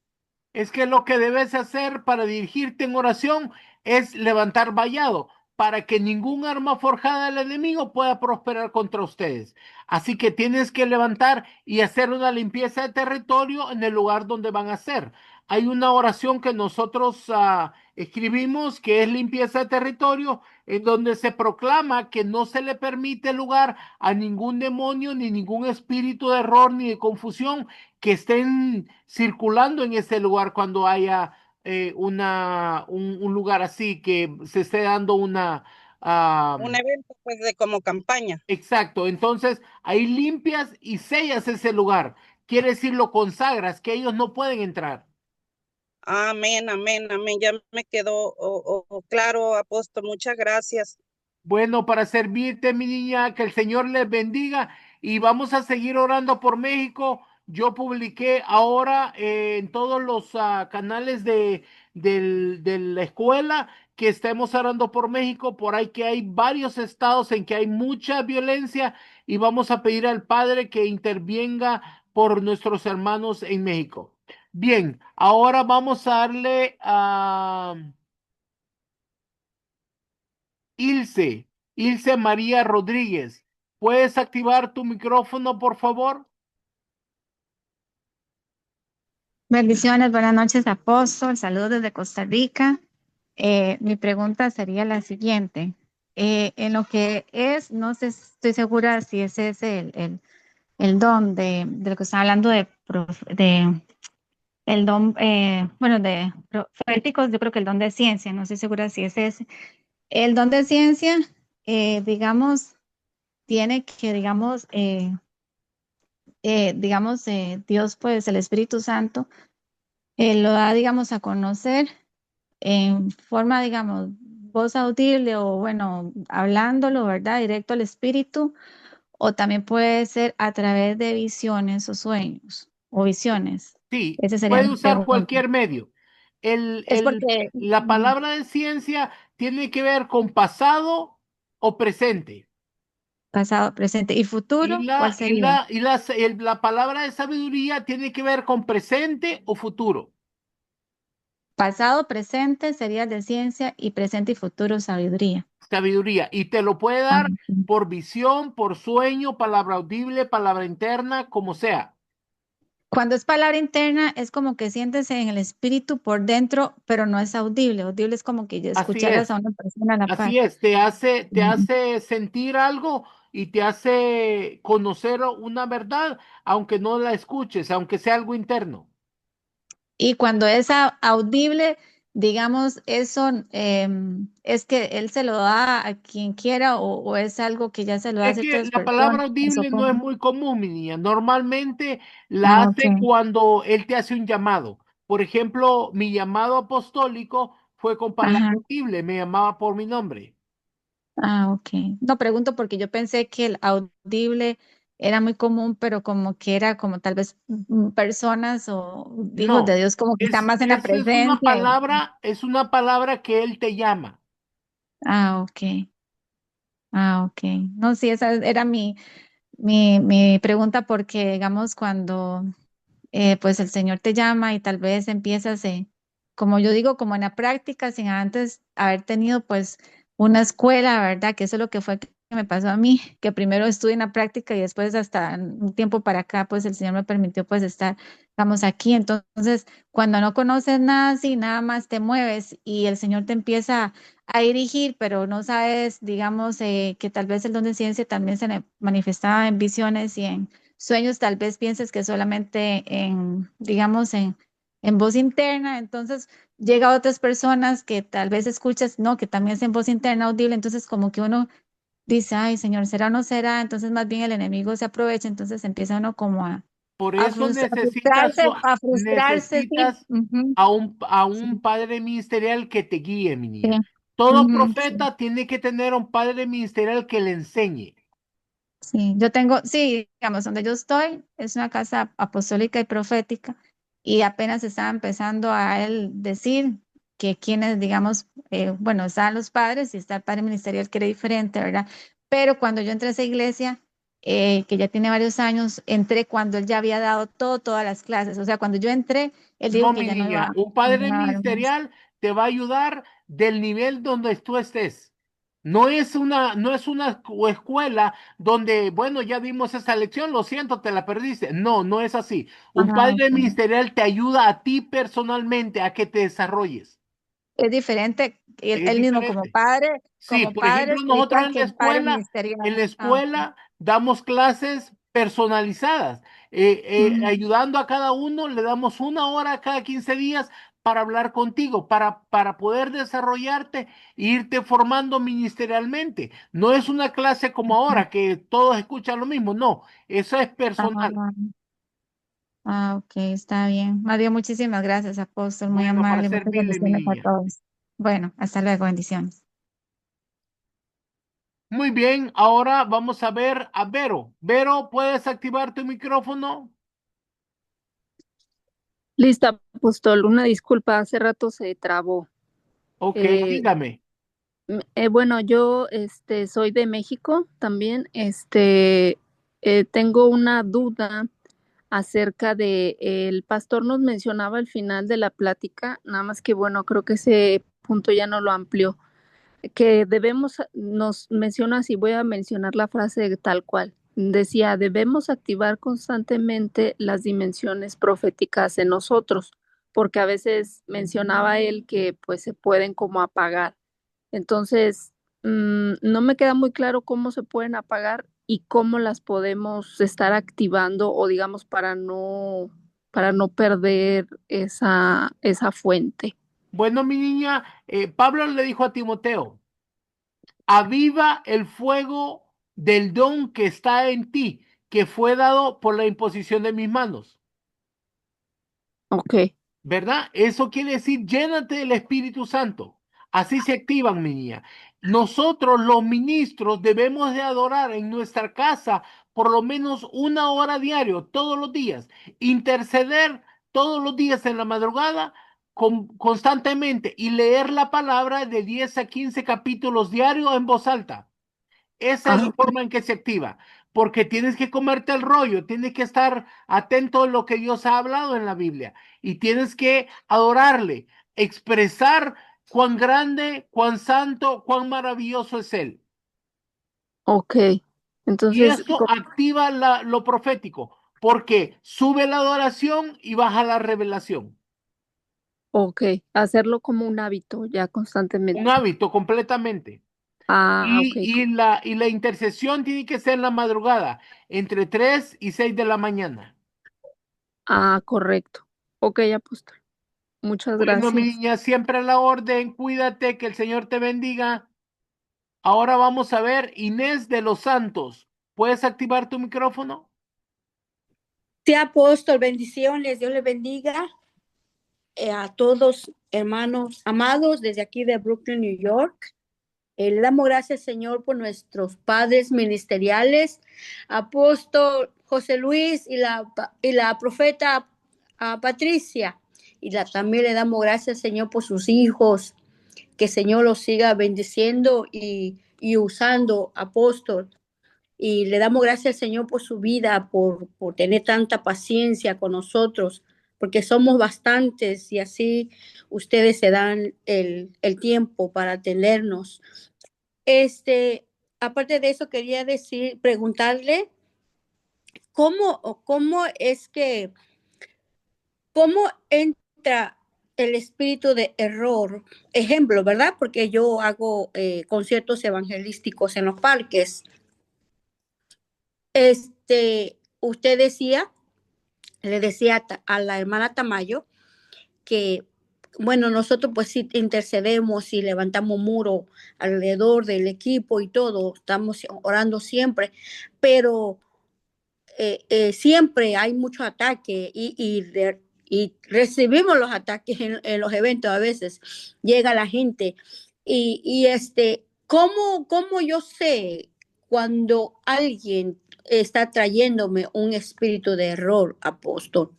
Es que lo que debes hacer para dirigirte en oración es levantar vallado para que ningún arma forjada del enemigo pueda prosperar contra ustedes. Así que tienes que levantar y hacer una limpieza de territorio en el lugar donde van a ser. Hay una oración que nosotros escribimos que es limpieza de territorio, en donde se proclama que no se le permite lugar a ningún demonio ni ningún espíritu de error ni de confusión que estén circulando en ese lugar cuando haya un lugar así, que se esté dando una... ah,
Un evento, pues, de como campaña.
exacto, entonces ahí limpias y sellas ese lugar. Quiere decir, lo consagras, que ellos no pueden entrar.
Amén, amén, amén. Ya me quedó claro, apóstol. Muchas gracias.
Bueno, para servirte, mi niña, que el Señor les bendiga y vamos a seguir orando por México. Yo publiqué ahora en todos los canales de la escuela que estemos orando por México, por ahí que hay varios estados en que hay mucha violencia y vamos a pedir al Padre que intervenga por nuestros hermanos en México. Bien, ahora vamos a darle a... Ilse, Ilse María Rodríguez, ¿puedes activar tu micrófono, por favor?
Bendiciones, buenas noches, apóstol. Saludos desde Costa Rica. Mi pregunta sería la siguiente. En lo que es, no sé, estoy segura si ese es el don de lo que están hablando de el don, bueno, de proféticos, yo creo que el don de ciencia, no estoy segura si ese es el don de ciencia, digamos, tiene que, Dios, pues el Espíritu Santo, lo da, digamos, a conocer en forma, digamos, voz audible o bueno, hablándolo, ¿verdad? Directo al espíritu, o también puede ser a través de visiones o sueños o visiones.
Sí,
Esa sería
puede
mi
usar
pregunta.
cualquier medio.
Es porque
La palabra de ciencia tiene que ver con pasado o presente.
pasado, presente y
Y
futuro, ¿cuál
la, y
sería?
la, y la, la palabra de sabiduría tiene que ver con presente o futuro.
Pasado, presente sería el de ciencia y presente y futuro sabiduría.
Sabiduría. Y te lo puede
Ah,
dar
ok.
por visión, por sueño, palabra audible, palabra interna, como sea.
Cuando es palabra interna, es como que sientes en el espíritu por dentro, pero no es audible. Audible es como que ya
Así
escucharas
es.
a una persona a la par.
Así es, te
Ujú.
hace sentir algo y te hace conocer una verdad, aunque no la escuches, aunque sea algo interno.
Y cuando es audible, digamos, eso es que él se lo da a quien quiera o es algo que ya se lo da a
Es que
ciertas
la
personas.
palabra audible no es muy común, mi niña. Normalmente la
Ah,
hace
ok.
cuando él te hace un llamado. Por ejemplo, mi llamado apostólico fue con palabra
Ajá.
audible, me llamaba por mi nombre.
Ah, ok. No pregunto porque yo pensé que el audible era muy común, pero como que era como tal vez personas o hijos de
No,
Dios como que están más en la
esa
presencia.
es una palabra que él te llama.
Ah, ok. Ah, ok. No, sí, esa era mi pregunta porque, digamos, cuando pues el Señor te llama y tal vez empiezas, como yo digo, como en la práctica, sin antes haber tenido pues una escuela, ¿verdad? Que eso es lo que fue que me pasó a mí, que primero estuve en la práctica y después hasta un tiempo para acá, pues el Señor me permitió pues estar, estamos aquí. Entonces, cuando no conoces nada así, nada más te mueves y el Señor te empieza a dirigir, pero no sabes, digamos, que tal vez el don de ciencia también se manifestaba en visiones y en sueños, tal vez pienses que solamente en, digamos, en voz interna, entonces llega a otras personas que tal vez escuchas, no, que también es en voz interna audible, entonces como que uno dice, ay, Señor, ¿será o no será? Entonces más bien el enemigo se aprovecha, entonces empieza uno como
Por
a
eso
a frustrarse, sí.
necesitas
Ujú,
a un
sí,
padre ministerial que te guíe, mi
sí,
niña. Todo
ujú, sí.
profeta tiene que tener un padre ministerial que le enseñe.
Sí, yo tengo, sí, digamos, donde yo estoy es una casa apostólica y profética y apenas estaba empezando a él decir que quienes, digamos, bueno, estaban los padres y está el padre ministerial que era diferente, ¿verdad? Pero cuando yo entré a esa iglesia, que ya tiene varios años, entré cuando él ya había dado todas las clases, o sea, cuando yo entré, él dijo
No,
que
mi
ya no iba,
niña, un
no
padre
iba a dar más.
ministerial te va a ayudar del nivel donde tú estés. No es una escuela donde, bueno, ya dimos esa lección, lo siento, te la perdiste. No, no es así. Un
Ah,
padre
ok.
ministerial te ayuda a ti personalmente a que te desarrolles.
Es diferente,
Es
él mismo
diferente. Sí,
como
por
padre
ejemplo, nosotros
espiritual que el padre ministerial.
en la
Ah, ok.
escuela damos clases personalizadas,
Mm,
ayudando a cada uno, le damos una hora cada 15 días para hablar contigo, para poder desarrollarte e irte formando ministerialmente. No es una clase como
ujú.
ahora, que todos escuchan lo mismo, no, eso es personal.
Ah, ok, está bien. Mario, muchísimas gracias, apóstol, muy
Bueno, para
amable, muchas
servirle, mi
bendiciones a
niña.
todos. Bueno, hasta luego, bendiciones.
Muy bien, ahora vamos a ver a Vero. Vero, ¿puedes activar tu micrófono?
Lista, apóstol. Una disculpa, hace rato se trabó.
Ok,
Eh,
dígame.
bueno, yo soy de México también. Tengo una duda acerca de, el pastor nos mencionaba al final de la plática, nada más que bueno, creo que ese punto ya no lo amplió, que debemos, nos menciona así, voy a mencionar la frase tal cual. Decía, debemos activar constantemente las dimensiones proféticas en nosotros, porque a veces mencionaba él que pues se pueden como apagar. Entonces, no me queda muy claro cómo se pueden apagar y cómo las podemos estar activando o digamos para no perder esa fuente.
Bueno, mi niña, Pablo le dijo a Timoteo, aviva el fuego del don que está en ti, que fue dado por la imposición de mis manos.
Ok,
¿Verdad? Eso quiere decir, llénate del Espíritu Santo. Así se activan, mi niña. Nosotros, los ministros, debemos de adorar en nuestra casa por lo menos una hora diario, todos los días. Interceder todos los días en la madrugada constantemente y leer la palabra de 10 a 15 capítulos diarios en voz alta. Esa es la
ah,
forma en que se activa, porque tienes que comerte el rollo, tienes que estar atento a lo que Dios ha hablado en la Biblia y tienes que adorarle, expresar cuán grande, cuán santo, cuán maravilloso es Él.
ok.
Y
Entonces,
eso activa lo profético, porque sube la adoración y baja la revelación.
ok, hacerlo como un hábito ya
Un
constantemente.
hábito completamente.
Ah, ok.
Y la intercesión tiene que ser en la madrugada, entre 3 y 6 de la mañana.
Ah, correcto. Ok, apóstol. Muchas
Bueno, mi
gracias.
niña, siempre a la orden, cuídate, que el Señor te bendiga. Ahora vamos a ver, Inés de los Santos, ¿puedes activar tu micrófono?
Sí, apóstol, bendiciones, Dios les bendiga a todos, hermanos amados, desde aquí de Brooklyn, New York. Le damos gracias, Señor, por nuestros padres ministeriales, apóstol José Luis y la profeta Patricia. También le damos gracias, Señor, por sus hijos, que el Señor los siga bendiciendo y usando, apóstol. Y le damos gracias al Señor por su vida, por tener tanta paciencia con nosotros, porque somos bastantes y así ustedes se dan el tiempo para atendernos. Aparte de eso, quería preguntarle cómo es que, cómo entra el espíritu de error. Ejemplo, ¿verdad? Porque yo hago conciertos evangelísticos en los parques. Usted le decía a la hermana Tamayo que, bueno, nosotros pues sí intercedemos y levantamos muro alrededor del equipo y todo, estamos orando siempre, pero siempre hay mucho ataque y recibimos los ataques en los eventos a veces, llega la gente ¿cómo yo sé cuando alguien está trayéndome un espíritu de error, apóstol?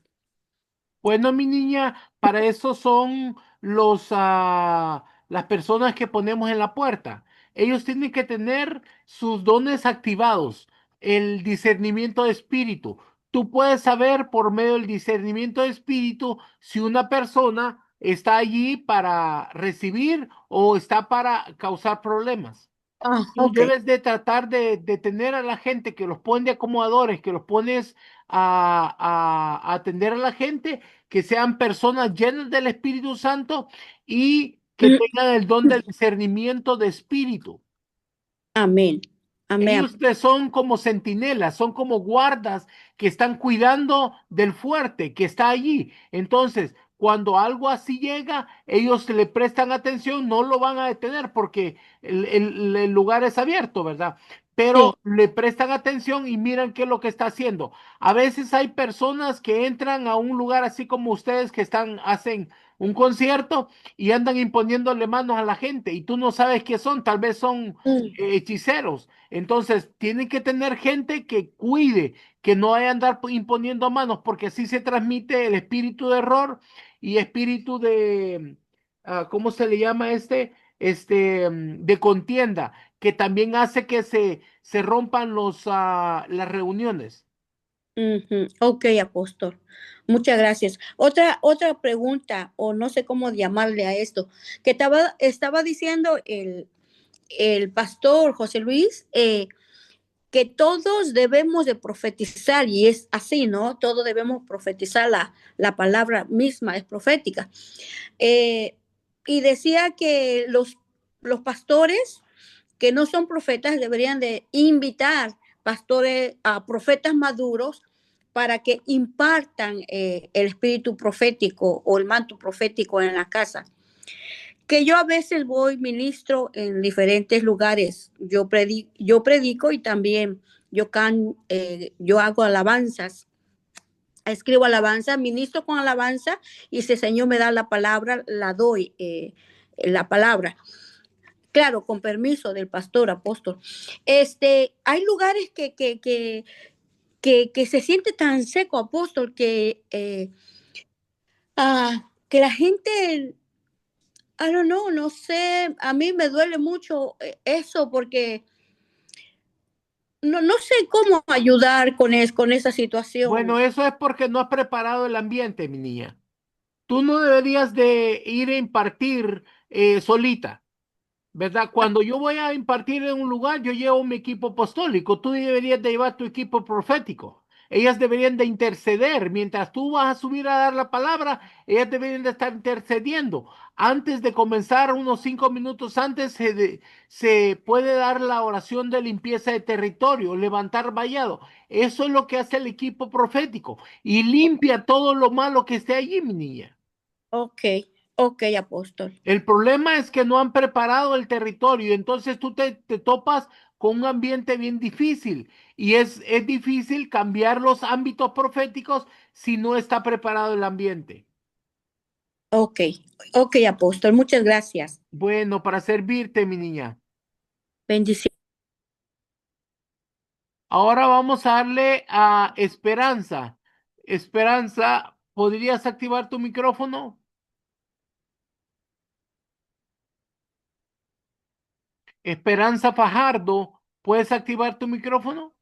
Bueno, mi niña, para eso son las personas que ponemos en la puerta. Ellos tienen que tener sus dones activados, el discernimiento de espíritu. Tú puedes saber por medio del discernimiento de espíritu si una persona está allí para recibir o está para causar problemas. Tú
Ok.
debes de tratar de tener a la gente que los pones de acomodadores, que los pones a atender a la gente, que sean personas llenas del Espíritu Santo y que tengan el don del discernimiento de espíritu.
Amén. Amén.
Ellos son como centinelas, son como guardas que están cuidando del fuerte que está allí. Entonces, cuando algo así llega, ellos le prestan atención, no lo van a detener porque el lugar es abierto, ¿verdad? Pero
Sí.
le prestan atención y miran qué es lo que está haciendo. A veces hay personas que entran a un lugar así como ustedes que hacen un concierto y andan imponiéndole manos a la gente y tú no sabes qué son, tal vez son hechiceros. Entonces, tienen que tener gente que cuide, que no vaya a andar imponiendo manos, porque así se transmite el espíritu de error y espíritu de, ¿cómo se le llama de contienda, que también hace que se rompan las reuniones.
Ok, apóstol. Muchas gracias. Otra pregunta, o no sé cómo llamarle a esto, que estaba diciendo el pastor José Luis, que todos debemos de profetizar, y es así, ¿no? Todos debemos profetizar, la palabra misma es profética. Y decía que los pastores que no son profetas deberían de invitar pastores a profetas maduros para que impartan el espíritu profético o el manto profético en la casa. Que yo a veces voy, ministro en diferentes lugares, yo predico y también yo hago alabanzas, escribo alabanza, ministro con alabanza y si el Señor me da la palabra, la doy, la palabra. Claro, con permiso del pastor apóstol. Hay lugares que se siente tan seco, apóstol, que la gente, I don't know, no sé, a mí me duele mucho eso porque no sé cómo ayudar con esa situación.
Bueno, eso es porque no has preparado el ambiente, mi niña. Tú no deberías de ir a impartir solita. ¿Verdad? Cuando yo voy a impartir en un lugar, yo llevo mi equipo apostólico. Tú deberías de llevar tu equipo profético. Ellas deberían de interceder. Mientras tú vas a subir a dar la palabra, ellas deberían de estar intercediendo. Antes de comenzar, unos 5 minutos antes, se puede dar la oración de limpieza de territorio, levantar vallado. Eso es lo que hace el equipo profético. Y limpia todo lo malo que esté allí, mi niña.
Ok, ok, apóstol.
El problema es que no han preparado el territorio, entonces tú te topas con un ambiente bien difícil y es difícil cambiar los ámbitos proféticos si no está preparado el ambiente.
Ok, ok, apóstol, muchas gracias.
Bueno, para servirte, mi niña.
Bendiciones.
Ahora vamos a darle a Esperanza. Esperanza, ¿podrías activar tu micrófono? Esperanza Fajardo, ¿puedes activar tu micrófono?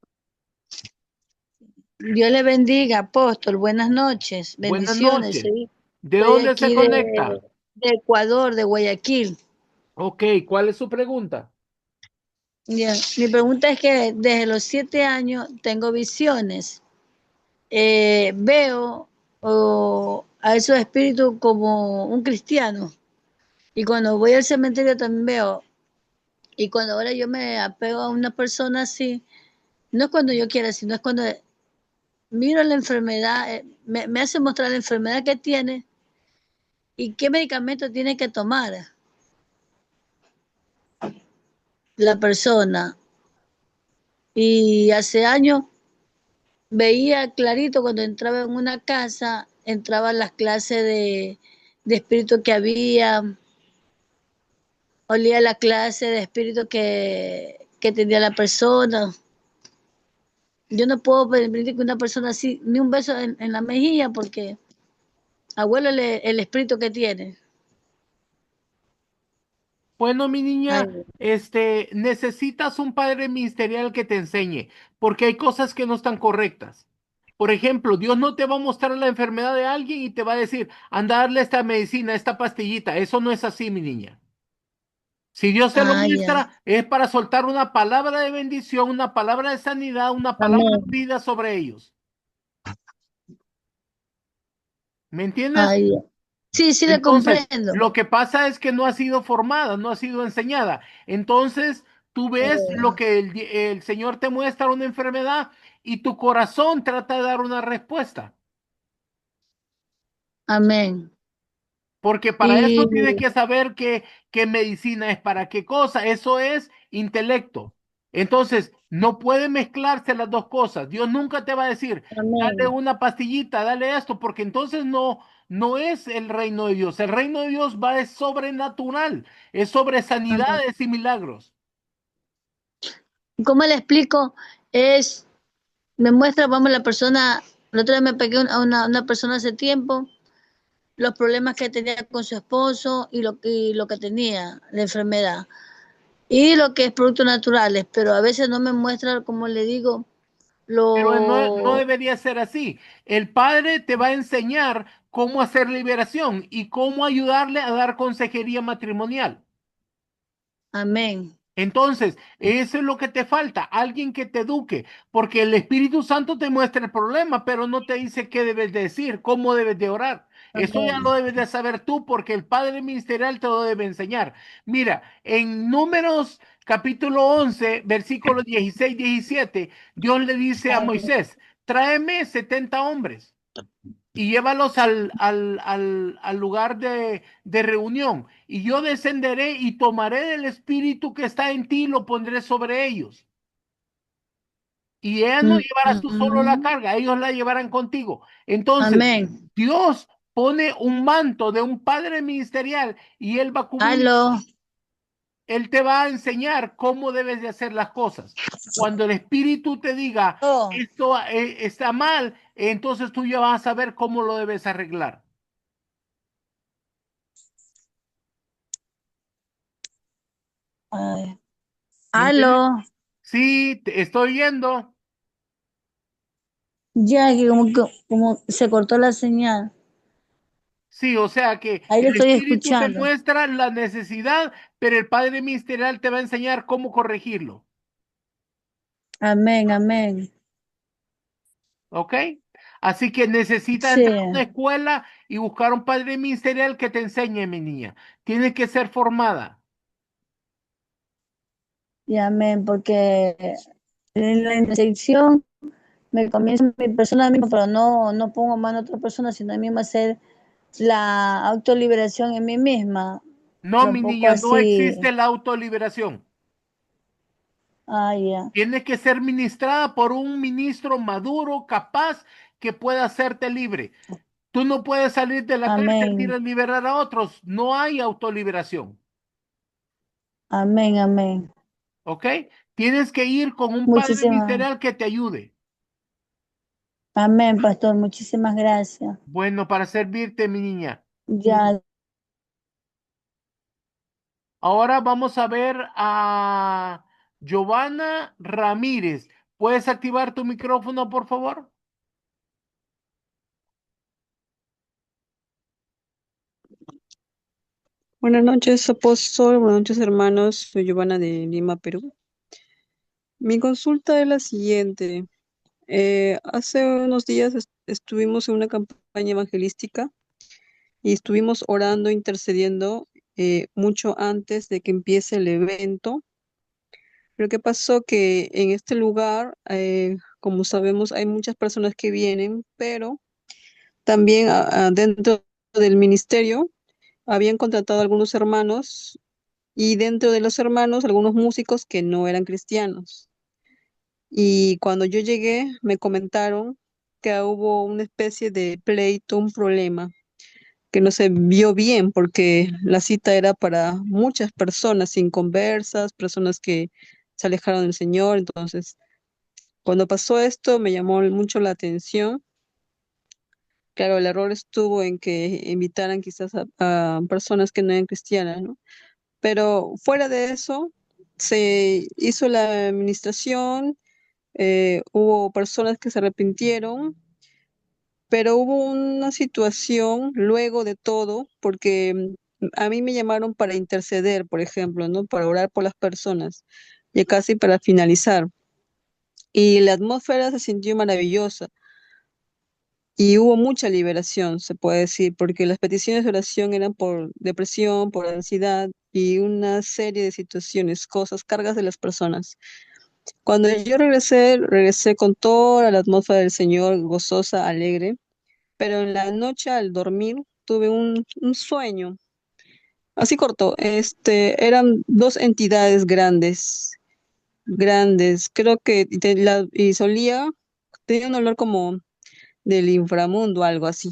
Dios le bendiga, apóstol. Buenas noches.
Buenas
Bendiciones.
noches. ¿De
Soy
dónde se
aquí
conecta?
de Ecuador, de Guayaquil.
Ok, ¿cuál es su pregunta?
Ya, mi pregunta es que desde los 7 años tengo visiones. Veo a esos espíritus como un cristiano. Y cuando voy al cementerio también veo. Y cuando ahora yo me apego a una persona así, no es cuando yo quiera, sino es cuando miro la enfermedad, me hace mostrar la enfermedad que tiene y qué medicamento tiene que tomar la persona. Y hace años veía clarito cuando entraba en una casa, entraban las clases de espíritu que había, olía la clase de espíritu que tenía la persona. Yo no puedo permitir que una persona así, ni un beso en la mejilla, porque abuelo el espíritu que tiene.
Bueno, mi
Ay,
niña, necesitas un padre ministerial que te enseñe, porque hay cosas que no están correctas. Por ejemplo, Dios no te va a mostrar la enfermedad de alguien y te va a decir, anda a darle esta medicina, esta pastillita. Eso no es así, mi niña. Si Dios te lo
ya.
muestra, es para soltar una palabra de bendición, una palabra de sanidad, una palabra de
Amén.
vida sobre ellos. ¿Me entiendes?
Ay, ya. Sí, sí le
Entonces,
comprendo.
lo que pasa es que no ha sido formada, no ha sido enseñada. Entonces, tú ves lo que el Señor te muestra una enfermedad y tu corazón trata de dar una respuesta.
Amén.
Porque para
Y
eso tienes que saber qué medicina es, para qué cosa. Eso es intelecto. Entonces, no puede mezclarse las dos cosas. Dios nunca te va a decir, dale
amén.
una pastillita, dale esto, porque entonces no es el reino de Dios. El reino de Dios va es sobrenatural, es sobre
Amén.
sanidades y milagros.
¿Cómo le explico? Es, me muestra, vamos, la persona, la otra vez me pegué a una persona hace tiempo, los problemas que tenía con su esposo y lo que tenía, la enfermedad. Y lo que es productos naturales, pero a veces no me muestra, como le digo,
Pero no
lo...
debería ser así. El Padre te va a enseñar cómo hacer liberación y cómo ayudarle a dar consejería matrimonial.
Amén.
Entonces, eso es lo que te falta, alguien que te eduque, porque el Espíritu Santo te muestra el problema, pero no te dice qué debes de decir, cómo debes de orar. Eso ya lo
Amén.
debes de saber tú, porque el Padre Ministerial te lo debe enseñar. Mira, en Números capítulo 11, versículos 16, 17, Dios le dice a Moisés, tráeme 70 hombres y llévalos al lugar de reunión. Y yo descenderé y tomaré del espíritu que está en ti y lo pondré sobre ellos. Y ella no llevarás tú solo la
Mm,
carga, ellos la llevarán contigo. Entonces,
amén.
Dios pone un manto de un padre ministerial y él va a cubrir.
Aló.
Él te va a enseñar cómo debes de hacer las cosas. Cuando el espíritu te diga,
Oh,
esto está mal, entonces tú ya vas a saber cómo lo debes arreglar.
ay.
¿Me entiendes?
Aló.
Sí, te estoy yendo.
Ya que como se cortó la señal.
Sí, o sea que
Ahí lo
el
estoy
espíritu te
escuchando.
muestra la necesidad, pero el padre ministerial te va a enseñar cómo corregirlo.
Amén, amén.
¿Ok? Así que necesitas
Sí,
entrar a una escuela y buscar un padre ministerial que te enseñe, mi niña. Tienes que ser formada.
y amén, porque en la intersección me comienza mi persona misma, pero no pongo mano a otra persona, sino a mí misma hacer la autoliberación en mí misma.
No, mi
Tampoco
niña, no
así,
existe la autoliberación.
ya,
Tienes que ser ministrada por un ministro maduro, capaz, que pueda hacerte libre. Tú no puedes salir de la cárcel y ir
amén,
a liberar a otros. No hay autoliberación.
amén, amén.
¿ok? Tienes que ir con un padre
Muchísimas,
ministerial que te ayude.
amén, pastor, muchísimas gracias.
Bueno, para servirte, mi niña.
Ya,
Ahora vamos a ver a Giovanna Ramírez. ¿Puedes activar tu micrófono, por favor?
Buenas noches, apóstol. Buenas noches, hermanos. Soy Giovanna de Lima, Perú. Mi consulta es la siguiente. Hace unos días estuvimos en una campaña evangelística y estuvimos orando, intercediendo mucho antes de que empiece el evento. Pero ¿qué pasó? Que en este lugar, como sabemos, hay muchas personas que vienen, pero también dentro del ministerio habían contratado a algunos hermanos y dentro de los hermanos algunos músicos que no eran cristianos. Y cuando yo llegué me comentaron que hubo una especie de pleito, un problema, que no se vio bien porque la cita era para muchas personas sin conversas, personas que se alejaron del Señor. Entonces, cuando pasó esto me llamó mucho la atención. Claro, el error estuvo en que invitaran quizás a personas que no eran cristianas, ¿no? Pero fuera de eso, se hizo la administración, hubo personas que se arrepintieron, pero hubo una situación luego de todo, porque a mí me llamaron para interceder, por ejemplo, ¿no? Para orar por las personas, ya casi para finalizar. Y la atmósfera se sintió maravillosa. Y hubo mucha liberación, se puede decir, porque las peticiones de oración eran por depresión, por ansiedad y una serie de situaciones, cosas, cargas de las personas. Cuando yo regresé con toda la atmósfera del Señor, gozosa, alegre, pero en la noche al dormir tuve un sueño, así corto. Eran dos entidades grandes, grandes, creo que, y tenía un olor como del inframundo, algo así.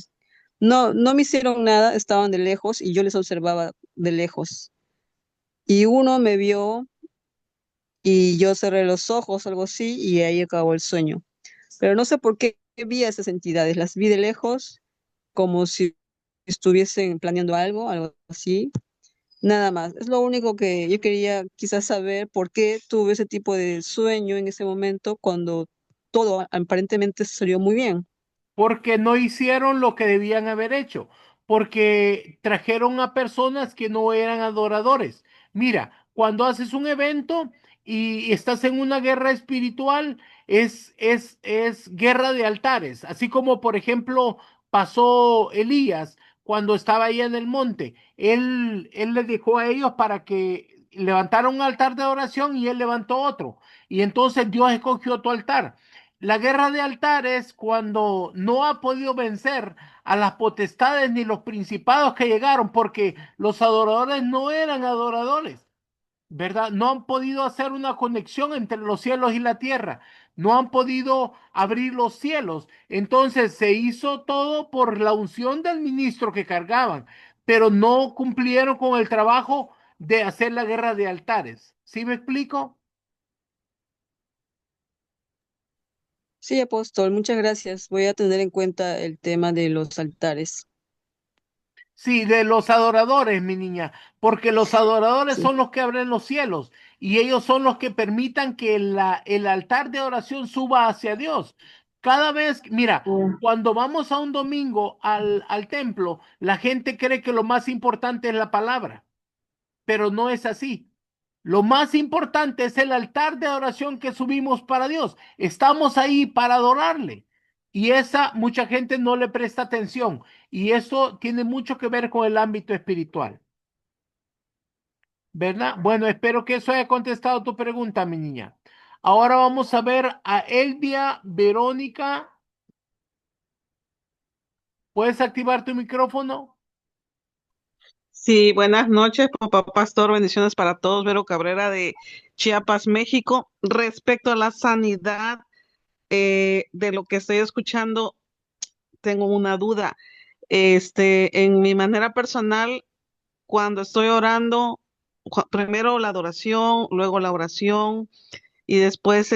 No, no me hicieron nada, estaban de lejos y yo les observaba de lejos. Y uno me vio y yo cerré los ojos, algo así, y ahí acabó el sueño. Pero no sé por qué vi a esas entidades, las vi de lejos, como si estuviesen planeando algo, algo así, nada más. Es lo único que yo quería quizás saber por qué tuve ese tipo de sueño en ese momento cuando todo aparentemente salió muy bien.
Porque no hicieron lo que debían haber hecho, porque trajeron a personas que no eran adoradores. Mira, cuando haces un evento y estás en una guerra espiritual, es guerra de altares, así como por ejemplo pasó Elías cuando estaba ahí en el monte. Él les dejó a ellos para que levantaran un altar de oración y él levantó otro. Y entonces Dios escogió tu altar. La guerra de altares cuando no ha podido vencer a las potestades ni los principados que llegaron, porque los adoradores no eran adoradores, ¿verdad? No han podido hacer una conexión entre los cielos y la tierra, no han podido abrir los cielos. Entonces se hizo todo por la unción del ministro que cargaban, pero no cumplieron con el trabajo de hacer la guerra de altares. ¿Sí me explico?
Sí, apóstol, muchas gracias. Voy a tener en cuenta el tema de los altares.
Sí, de los adoradores, mi niña, porque los adoradores
Sí.
son los que abren los cielos y ellos son los que permitan que el altar de oración suba hacia Dios. Cada vez, mira, cuando vamos a un domingo al templo, la gente cree que lo más importante es la palabra, pero no es así. Lo más importante es el altar de oración que subimos para Dios. Estamos ahí para adorarle. Y esa mucha gente no le presta atención. Y eso tiene mucho que ver con el ámbito espiritual. ¿Verdad? Bueno, espero que eso haya contestado tu pregunta, mi niña. Ahora vamos a ver a Elvia Verónica. ¿Puedes activar tu micrófono?
Sí, buenas noches, papá pastor, bendiciones para todos. Vero Cabrera de Chiapas, México. Respecto a la sanidad, de lo que estoy escuchando, tengo una duda. En mi manera personal, cuando estoy orando, primero la adoración, luego la oración y después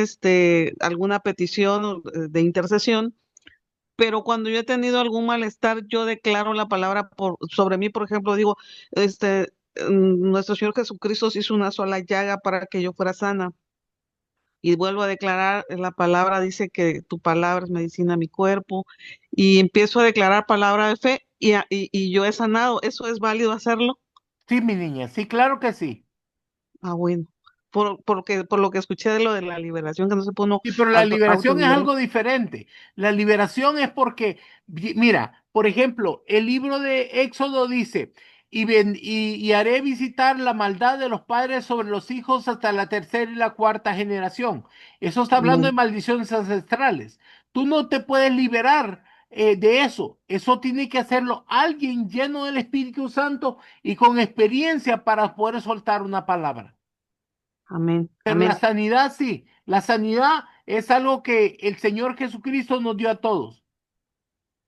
alguna petición de intercesión. Pero cuando yo he tenido algún malestar, yo declaro la palabra sobre mí, por ejemplo, digo, nuestro Señor Jesucristo se hizo una sola llaga para que yo fuera sana. Y vuelvo a declarar, la palabra dice que tu palabra es medicina a mi cuerpo, y empiezo a declarar palabra de fe y yo he sanado. ¿Eso es válido hacerlo?
Sí, mi niña, sí, claro que sí.
Ah, bueno. Por lo que escuché de lo de la liberación, que no se puede uno
Sí, pero la liberación es
autoliberar.
algo diferente. La liberación es porque, mira, por ejemplo, el libro de Éxodo dice, y haré visitar la maldad de los padres sobre los hijos hasta la tercera y la cuarta generación. Eso está hablando de
Amén.
maldiciones ancestrales. Tú no te puedes liberar de eso. Eso tiene que hacerlo alguien lleno del Espíritu Santo y con experiencia para poder soltar una palabra.
Amén.
Pero la
Amén.
sanidad sí, la sanidad es algo que el Señor Jesucristo nos dio a todos.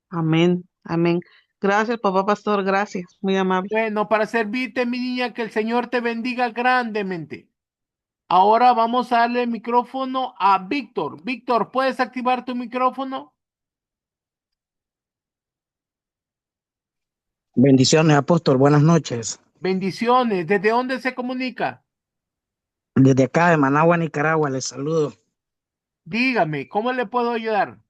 Amén. Amén. Gracias, papá pastor. Gracias. Muy amable.
Bueno, para servirte, mi niña, que el Señor te bendiga grandemente. Ahora vamos a darle el micrófono a Víctor. Víctor, ¿puedes activar tu micrófono?
Bendiciones, apóstol. Buenas noches.
Bendiciones. ¿Desde dónde se comunica?
Desde acá de Managua, Nicaragua, les saludo.
Dígame, ¿cómo le puedo ayudar?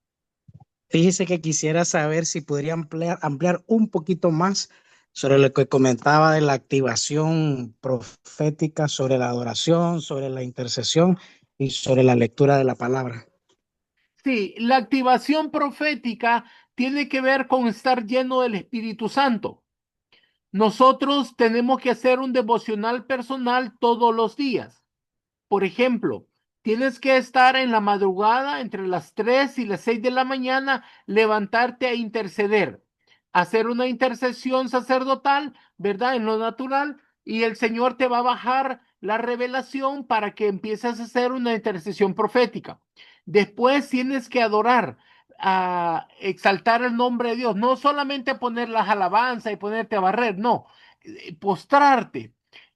Fíjese que quisiera saber si podría ampliar un poquito más sobre lo que comentaba de la activación profética, sobre la adoración, sobre la intercesión y sobre la lectura de la palabra.
Sí, la activación profética tiene que ver con estar lleno del Espíritu Santo. Nosotros tenemos que hacer un devocional personal todos los días. Por ejemplo, tienes que estar en la madrugada entre las 3 y las 6 de la mañana, levantarte a interceder, hacer una intercesión sacerdotal, ¿verdad? En lo natural, y el Señor te va a bajar la revelación para que empieces a hacer una intercesión profética. Después tienes que adorar, a exaltar el nombre de Dios, no solamente poner las alabanzas y ponerte a barrer, no, postrarte,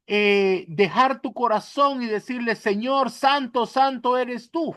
dejar tu corazón y decirle, Señor, santo, santo eres tú,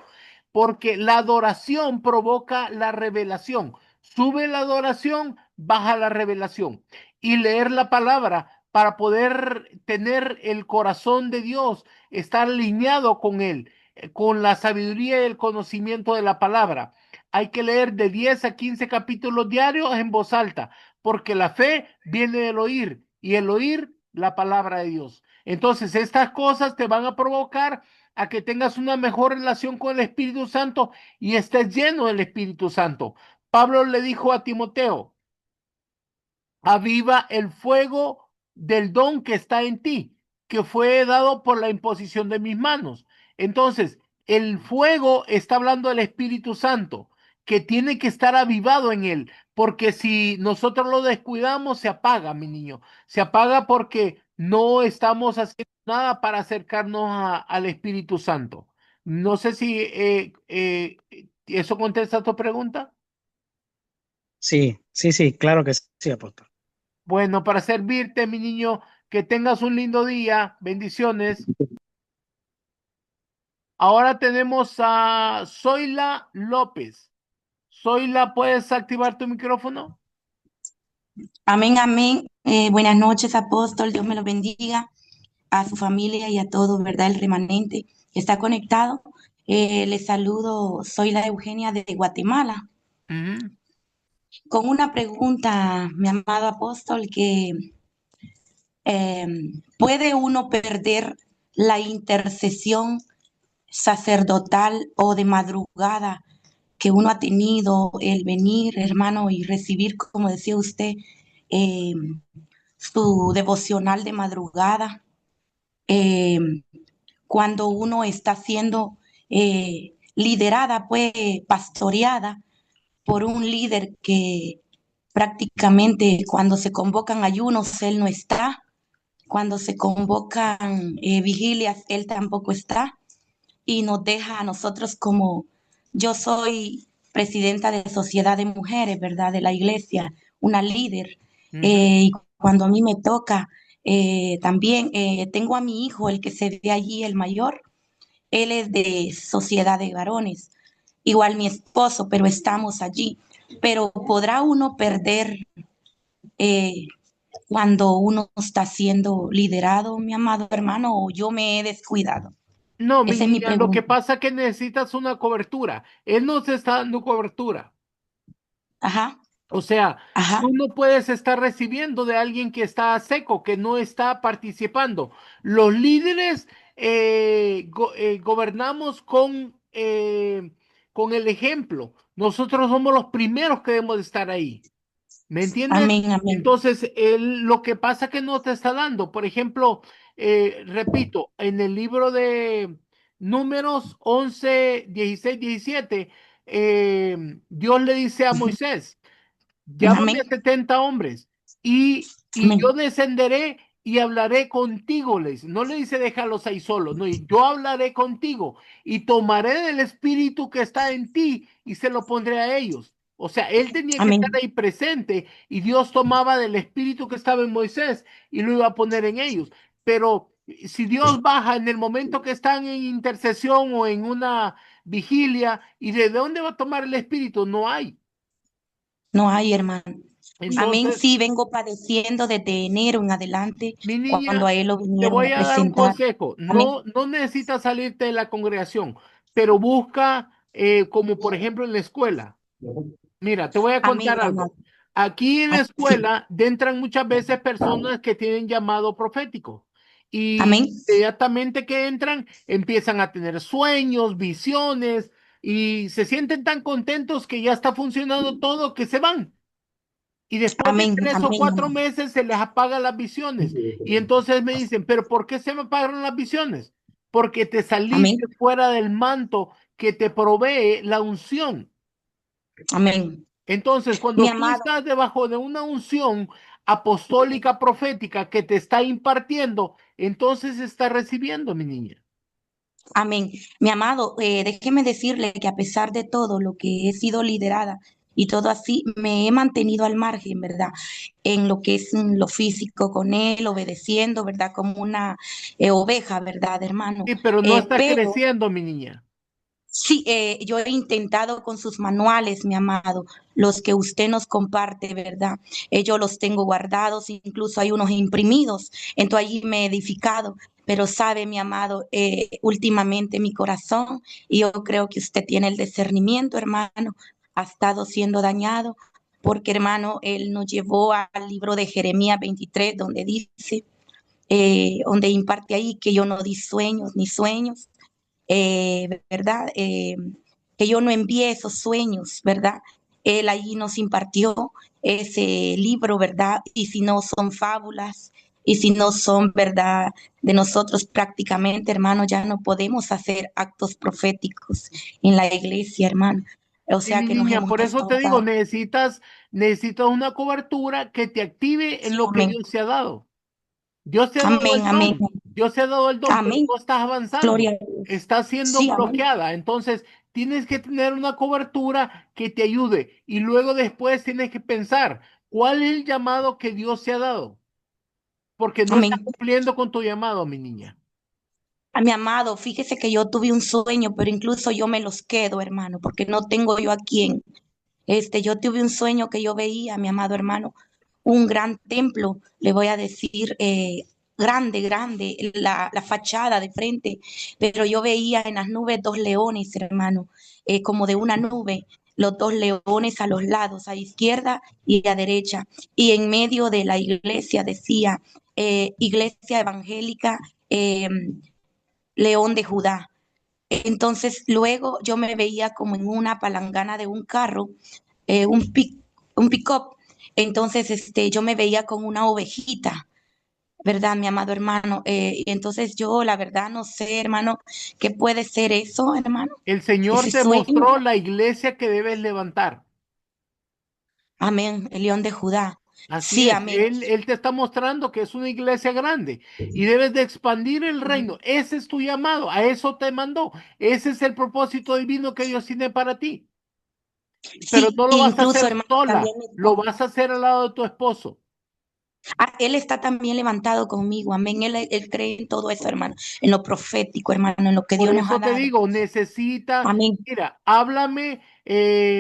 porque la adoración provoca la revelación. Sube la adoración, baja la revelación. Y leer la palabra para poder tener el corazón de Dios, estar alineado con Él, con la sabiduría y el conocimiento de la palabra. Hay que leer de 10 a 15 capítulos diarios en voz alta, porque la fe viene del oír y el oír la palabra de Dios. Entonces, estas cosas te van a provocar a que tengas una mejor relación con el Espíritu Santo y estés lleno del Espíritu Santo. Pablo le dijo a Timoteo, aviva el fuego del don que está en ti, que fue dado por la imposición de mis manos. Entonces, el fuego está hablando del Espíritu Santo, que tiene que estar avivado en él, porque si nosotros lo descuidamos, se apaga, mi niño. Se apaga porque no estamos haciendo nada para acercarnos al Espíritu Santo. No sé si eso contesta tu pregunta.
Sí, sí, sí, claro que sí, apóstol.
Bueno, para servirte, mi niño, que tengas un lindo día. Bendiciones. Ahora tenemos a Zoila López. Zoila, ¿puedes activar tu micrófono?
Amén, amén. Buenas noches, apóstol. Dios me lo bendiga a su familia y a todo, ¿verdad? El remanente que está conectado. Les saludo, soy la Eugenia de Guatemala. Con una pregunta, mi amado apóstol, que ¿puede uno perder la intercesión sacerdotal o de madrugada que uno ha tenido, el venir, hermano, y recibir, como decía usted, su devocional de madrugada, cuando uno está siendo liderada, pues pastoreada por un líder que prácticamente cuando se convocan ayunos, él no está, cuando se convocan vigilias, él tampoco está, y nos deja a nosotros como, yo soy presidenta de Sociedad de Mujeres, ¿verdad? De la iglesia, una líder. Y cuando a mí me toca También tengo a mi hijo, el que se ve allí, el mayor. Él es de Sociedad de Varones. Igual mi esposo, pero estamos allí. Pero ¿podrá uno perder eh, cuando uno está siendo liderado, mi amado hermano, o yo me he descuidado?
No, mi
Esa es mi
niña, lo que
pregunta.
pasa es que necesitas una cobertura. Él no se está dando cobertura.
Ajá,
O sea,
ajá,
tú no puedes estar recibiendo de alguien que está seco, que no está participando. Los líderes gobernamos con el ejemplo. Nosotros somos los primeros que debemos de estar ahí. ¿Me entiendes?
amén, amén.
Entonces, lo que pasa que no te está dando, por ejemplo, repito, en el libro de Números 11, 16, 17, Dios le dice a
Ujú,
Moisés, llámame
amén,
a 70 hombres y
amén,
yo descenderé y hablaré contigo, le dice. No le dice déjalos ahí solos, no, y yo hablaré contigo y tomaré del espíritu que está en ti y se lo pondré a ellos. O sea, él tenía que estar
amén.
ahí presente y Dios tomaba del espíritu que estaba en Moisés y lo iba a poner en ellos. Pero si Dios baja en el momento que están en intercesión o en una vigilia, ¿y de dónde va a tomar el espíritu? No hay.
No hay, hermano. Amén,
Entonces,
sí, vengo padeciendo desde enero en adelante,
mi
cuando
niña,
a él lo
te
vinieron
voy
a
a dar un
presentar.
consejo.
Amén,
No necesitas salirte de la congregación, pero busca, como por ejemplo en la escuela. Mira, te voy a
amén,
contar algo.
amado.
Aquí en la
Sí,
escuela entran muchas veces personas que tienen llamado profético y
amén,
inmediatamente que entran empiezan a tener sueños, visiones y se sienten tan contentos que ya está funcionando todo que se van. Y después de
amén,
3 o 4 meses se les apagan las visiones. Y entonces me dicen, ¿pero por qué se me apagaron las visiones? Porque te saliste
amén,
fuera del manto que te provee la unción.
amén.
Entonces,
Mi
cuando tú
amado,
estás debajo de una unción apostólica profética que te está impartiendo, entonces estás recibiendo, mi niña.
amén. Mi amado, déjeme decirle que a pesar de todo lo que he sido liderada y todo así, me he mantenido al margen, ¿verdad? En lo que es lo físico con él, obedeciendo, ¿verdad? Como una oveja, ¿verdad, hermano?
Sí, pero no estás
Pero
creciendo, mi niña.
sí, yo he intentado con sus manuales, mi amado, los que usted nos comparte, ¿verdad? Yo los tengo guardados, incluso hay unos imprimidos, entonces allí me he edificado. Pero sabe, mi amado, últimamente mi corazón, y yo creo que usted tiene el discernimiento, hermano, ha estado siendo dañado, porque, hermano, él nos llevó al libro de Jeremías 23, donde dice, donde imparte ahí que yo no di sueños ni sueños, ¿verdad? Que yo no envié esos sueños, ¿verdad? Él allí nos impartió ese libro, ¿verdad? Y si no son fábulas, y si no son, ¿verdad? De nosotros prácticamente, hermano, ya no podemos hacer actos proféticos en la iglesia, hermano. O
Sí,
sea
mi
que nos
niña,
hemos
por eso te digo,
desahogado.
necesitas una cobertura que te active en
Sí,
lo que
amén.
Dios te ha dado. Dios te ha dado
Amén,
el
amén.
don, Dios te ha dado el don, pero
Amén.
no estás
Gloria
avanzando,
a Dios.
estás siendo
Sí, amén.
bloqueada. Entonces, tienes que tener una cobertura que te ayude y luego después tienes que pensar, ¿cuál es el llamado que Dios te ha dado? Porque no estás
Amén.
cumpliendo con tu llamado, mi niña.
A mi amado, fíjese que yo tuve un sueño, pero incluso yo me los quedo, hermano, porque no tengo yo a quién. Yo tuve un sueño que yo veía, mi amado hermano, un gran templo, le voy a decir, grande, grande, la fachada de frente, pero yo veía en las nubes dos leones, hermano, como de una nube, los dos leones a los lados, a izquierda y a derecha, y en medio de la iglesia decía, Iglesia Evangélica, León de Judá. Entonces luego yo me veía como en una palangana de un carro, eh, un, pick, un pick-up. Entonces yo me veía con una ovejita, ¿verdad, mi amado hermano? Y entonces yo, la verdad, no sé, hermano, qué puede ser eso, hermano,
El Señor
ese
te
sueño.
mostró la iglesia que debes levantar.
Amén, el león de Judá.
Así
Sí,
es,
amén.
él te está mostrando que es una iglesia grande y debes de expandir el reino. Ese es tu llamado, a eso te mandó. Ese es el propósito divino que Dios tiene para ti. Pero
Sí,
no lo vas a
incluso,
hacer
hermano,
sola,
también me
lo
está.
vas a hacer al lado de tu esposo.
Él está también levantado conmigo, amén. Él cree en todo eso, hermano, en lo profético, hermano, en lo que
Por
Dios nos ha
eso te
dado.
digo, necesita,
Amén,
mira, háblame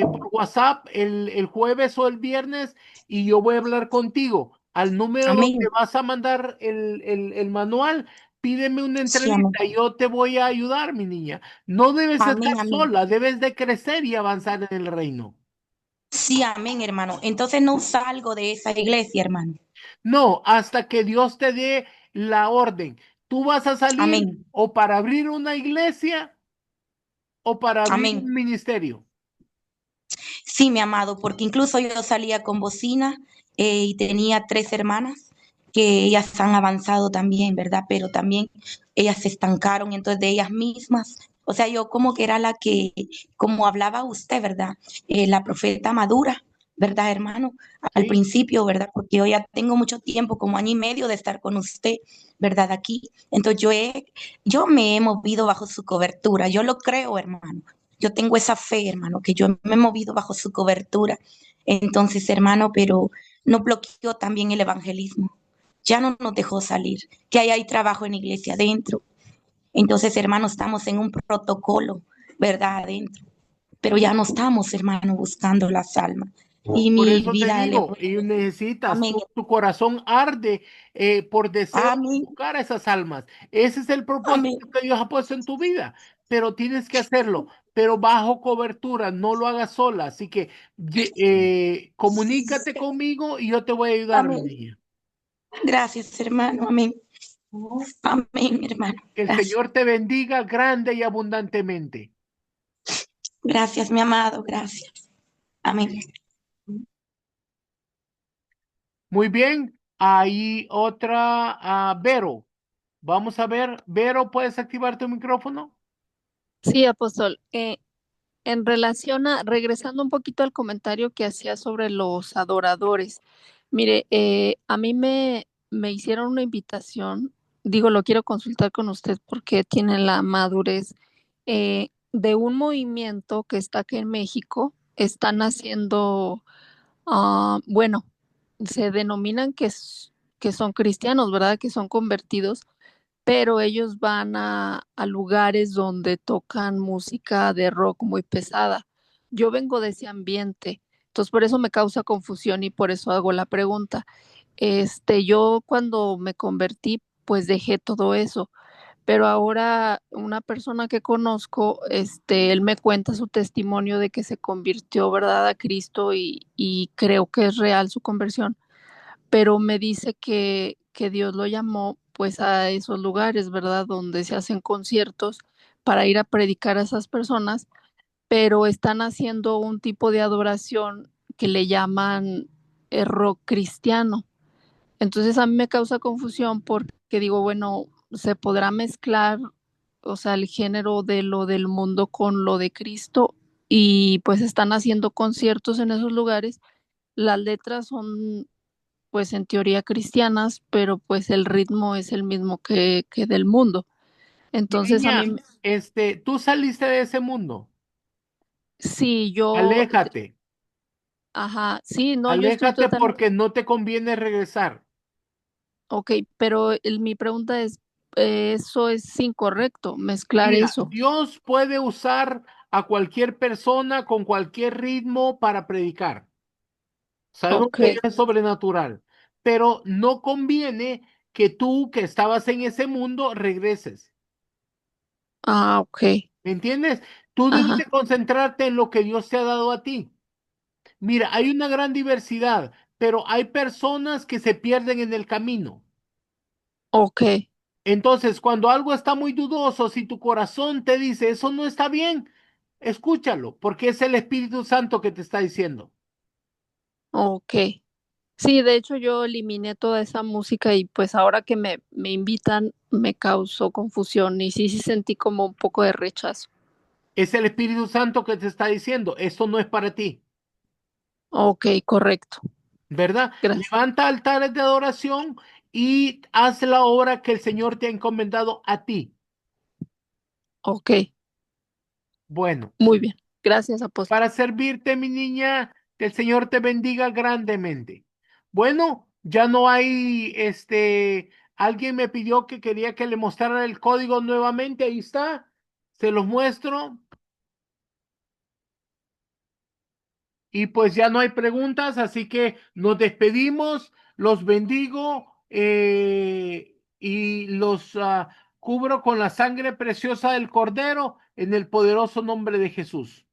por WhatsApp el jueves o el viernes y yo voy a hablar contigo. Al número donde
amén.
vas a mandar el manual, pídeme una
Sí, amén.
entrevista y yo te voy a ayudar, mi niña. No debes estar
Amén, amén.
sola, debes de crecer y avanzar en el reino.
Sí, amén, hermano. Entonces no salgo de esa iglesia, hermano.
No, hasta que Dios te dé la orden. Tú vas a salir
Amén,
o para abrir una iglesia o para abrir
amén.
un ministerio.
Sí, mi amado, porque incluso yo salía con bocina y tenía 3 hermanas que ellas han avanzado también, ¿verdad? Pero también ellas se estancaron, entonces de ellas mismas, o sea, yo como que era la que, como hablaba usted, ¿verdad? La profeta madura, ¿verdad, hermano? Al
¿Sí?
principio, ¿verdad? Porque yo ya tengo mucho tiempo, como año y medio de estar con usted, ¿verdad? Aquí. Entonces yo me he movido bajo su cobertura, yo lo creo, hermano. Yo tengo esa fe, hermano, que yo me he movido bajo su cobertura. Entonces, hermano, pero no bloqueó también el evangelismo. Ya no nos dejó salir, que ahí hay trabajo en la iglesia adentro. Entonces, hermano, estamos en un protocolo, ¿verdad? Adentro. Pero ya no estamos, hermano, buscando las almas. Y
Por
mi
eso te
vida le
digo,
voy a
y
decir,
necesitas,
amén,
tu corazón arde por deseo de
amén,
buscar a esas almas. Ese es el
amén.
propósito que Dios ha puesto en tu vida, pero tienes que hacerlo, pero bajo cobertura, no lo hagas sola. Así que comunícate conmigo y yo te voy a ayudar, mi
Amén.
niña.
Gracias, hermano. Amén. Amén, hermano.
Que el
Gracias.
Señor te bendiga grande y abundantemente.
Gracias, mi amado. Gracias. Amén.
Muy bien, ahí otra, Vero. Vamos a ver, Vero, ¿puedes activar tu micrófono?
Sí, apóstol. En relación a, regresando un poquito al comentario que hacía sobre los adoradores, mire, a mí me hicieron una invitación, digo, lo quiero consultar con usted porque tiene la madurez de un movimiento que está aquí en México, están haciendo, bueno, se denominan que son cristianos, ¿verdad? Que son convertidos, pero ellos van a lugares donde tocan música de rock muy pesada. Yo vengo de ese ambiente, entonces por eso me causa confusión y por eso hago la pregunta. Yo cuando me convertí, pues dejé todo eso, pero ahora una persona que conozco, él me cuenta su testimonio de que se convirtió, ¿verdad?, a Cristo y creo que es real su conversión, pero me dice que Dios lo llamó pues a esos lugares, ¿verdad? Donde se hacen conciertos para ir a predicar a esas personas, pero están haciendo un tipo de adoración que le llaman rock cristiano. Entonces a mí me causa confusión porque digo, bueno, se podrá mezclar, o sea, el género de lo del mundo con lo de Cristo y pues están haciendo conciertos en esos lugares. Las letras son pues en teoría cristianas, pero pues el ritmo es el mismo que del mundo.
Mi
Entonces a
niña,
mí,
tú saliste de ese mundo.
sí,
Aléjate,
ajá, sí, no, yo estoy
aléjate
totalmente,
porque no te conviene regresar.
ok, pero mi pregunta es, eso es incorrecto, mezclar
Mira,
eso.
Dios puede usar a cualquier persona con cualquier ritmo para predicar. Sabemos
Ok,
que Dios es sobrenatural, pero no conviene que tú que estabas en ese mundo regreses.
ok,
¿Me entiendes? Tú debes de
ajá,
concentrarte en lo que Dios te ha dado a ti. Mira, hay una gran diversidad, pero hay personas que se pierden en el camino.
ok,
Entonces, cuando algo está muy dudoso, si tu corazón te dice eso no está bien, escúchalo, porque es el Espíritu Santo que te está diciendo.
ok. Sí, de hecho yo eliminé toda esa música y pues ahora que me invitan me causó confusión y sí sentí como un poco de rechazo.
Es el Espíritu Santo que te está diciendo, esto no es para ti,
Ok, correcto.
¿verdad?
Gracias.
Levanta altares de adoración y haz la obra que el Señor te ha encomendado a ti.
Ok,
Bueno,
muy bien. Gracias, apóstol.
para servirte, mi niña, que el Señor te bendiga grandemente. Bueno, Ya no hay, alguien me pidió que quería que le mostrara el código nuevamente. Ahí está. Se los muestro. Y pues ya no hay preguntas, así que nos despedimos, los bendigo y los cubro con la sangre preciosa del Cordero en el poderoso nombre de Jesús.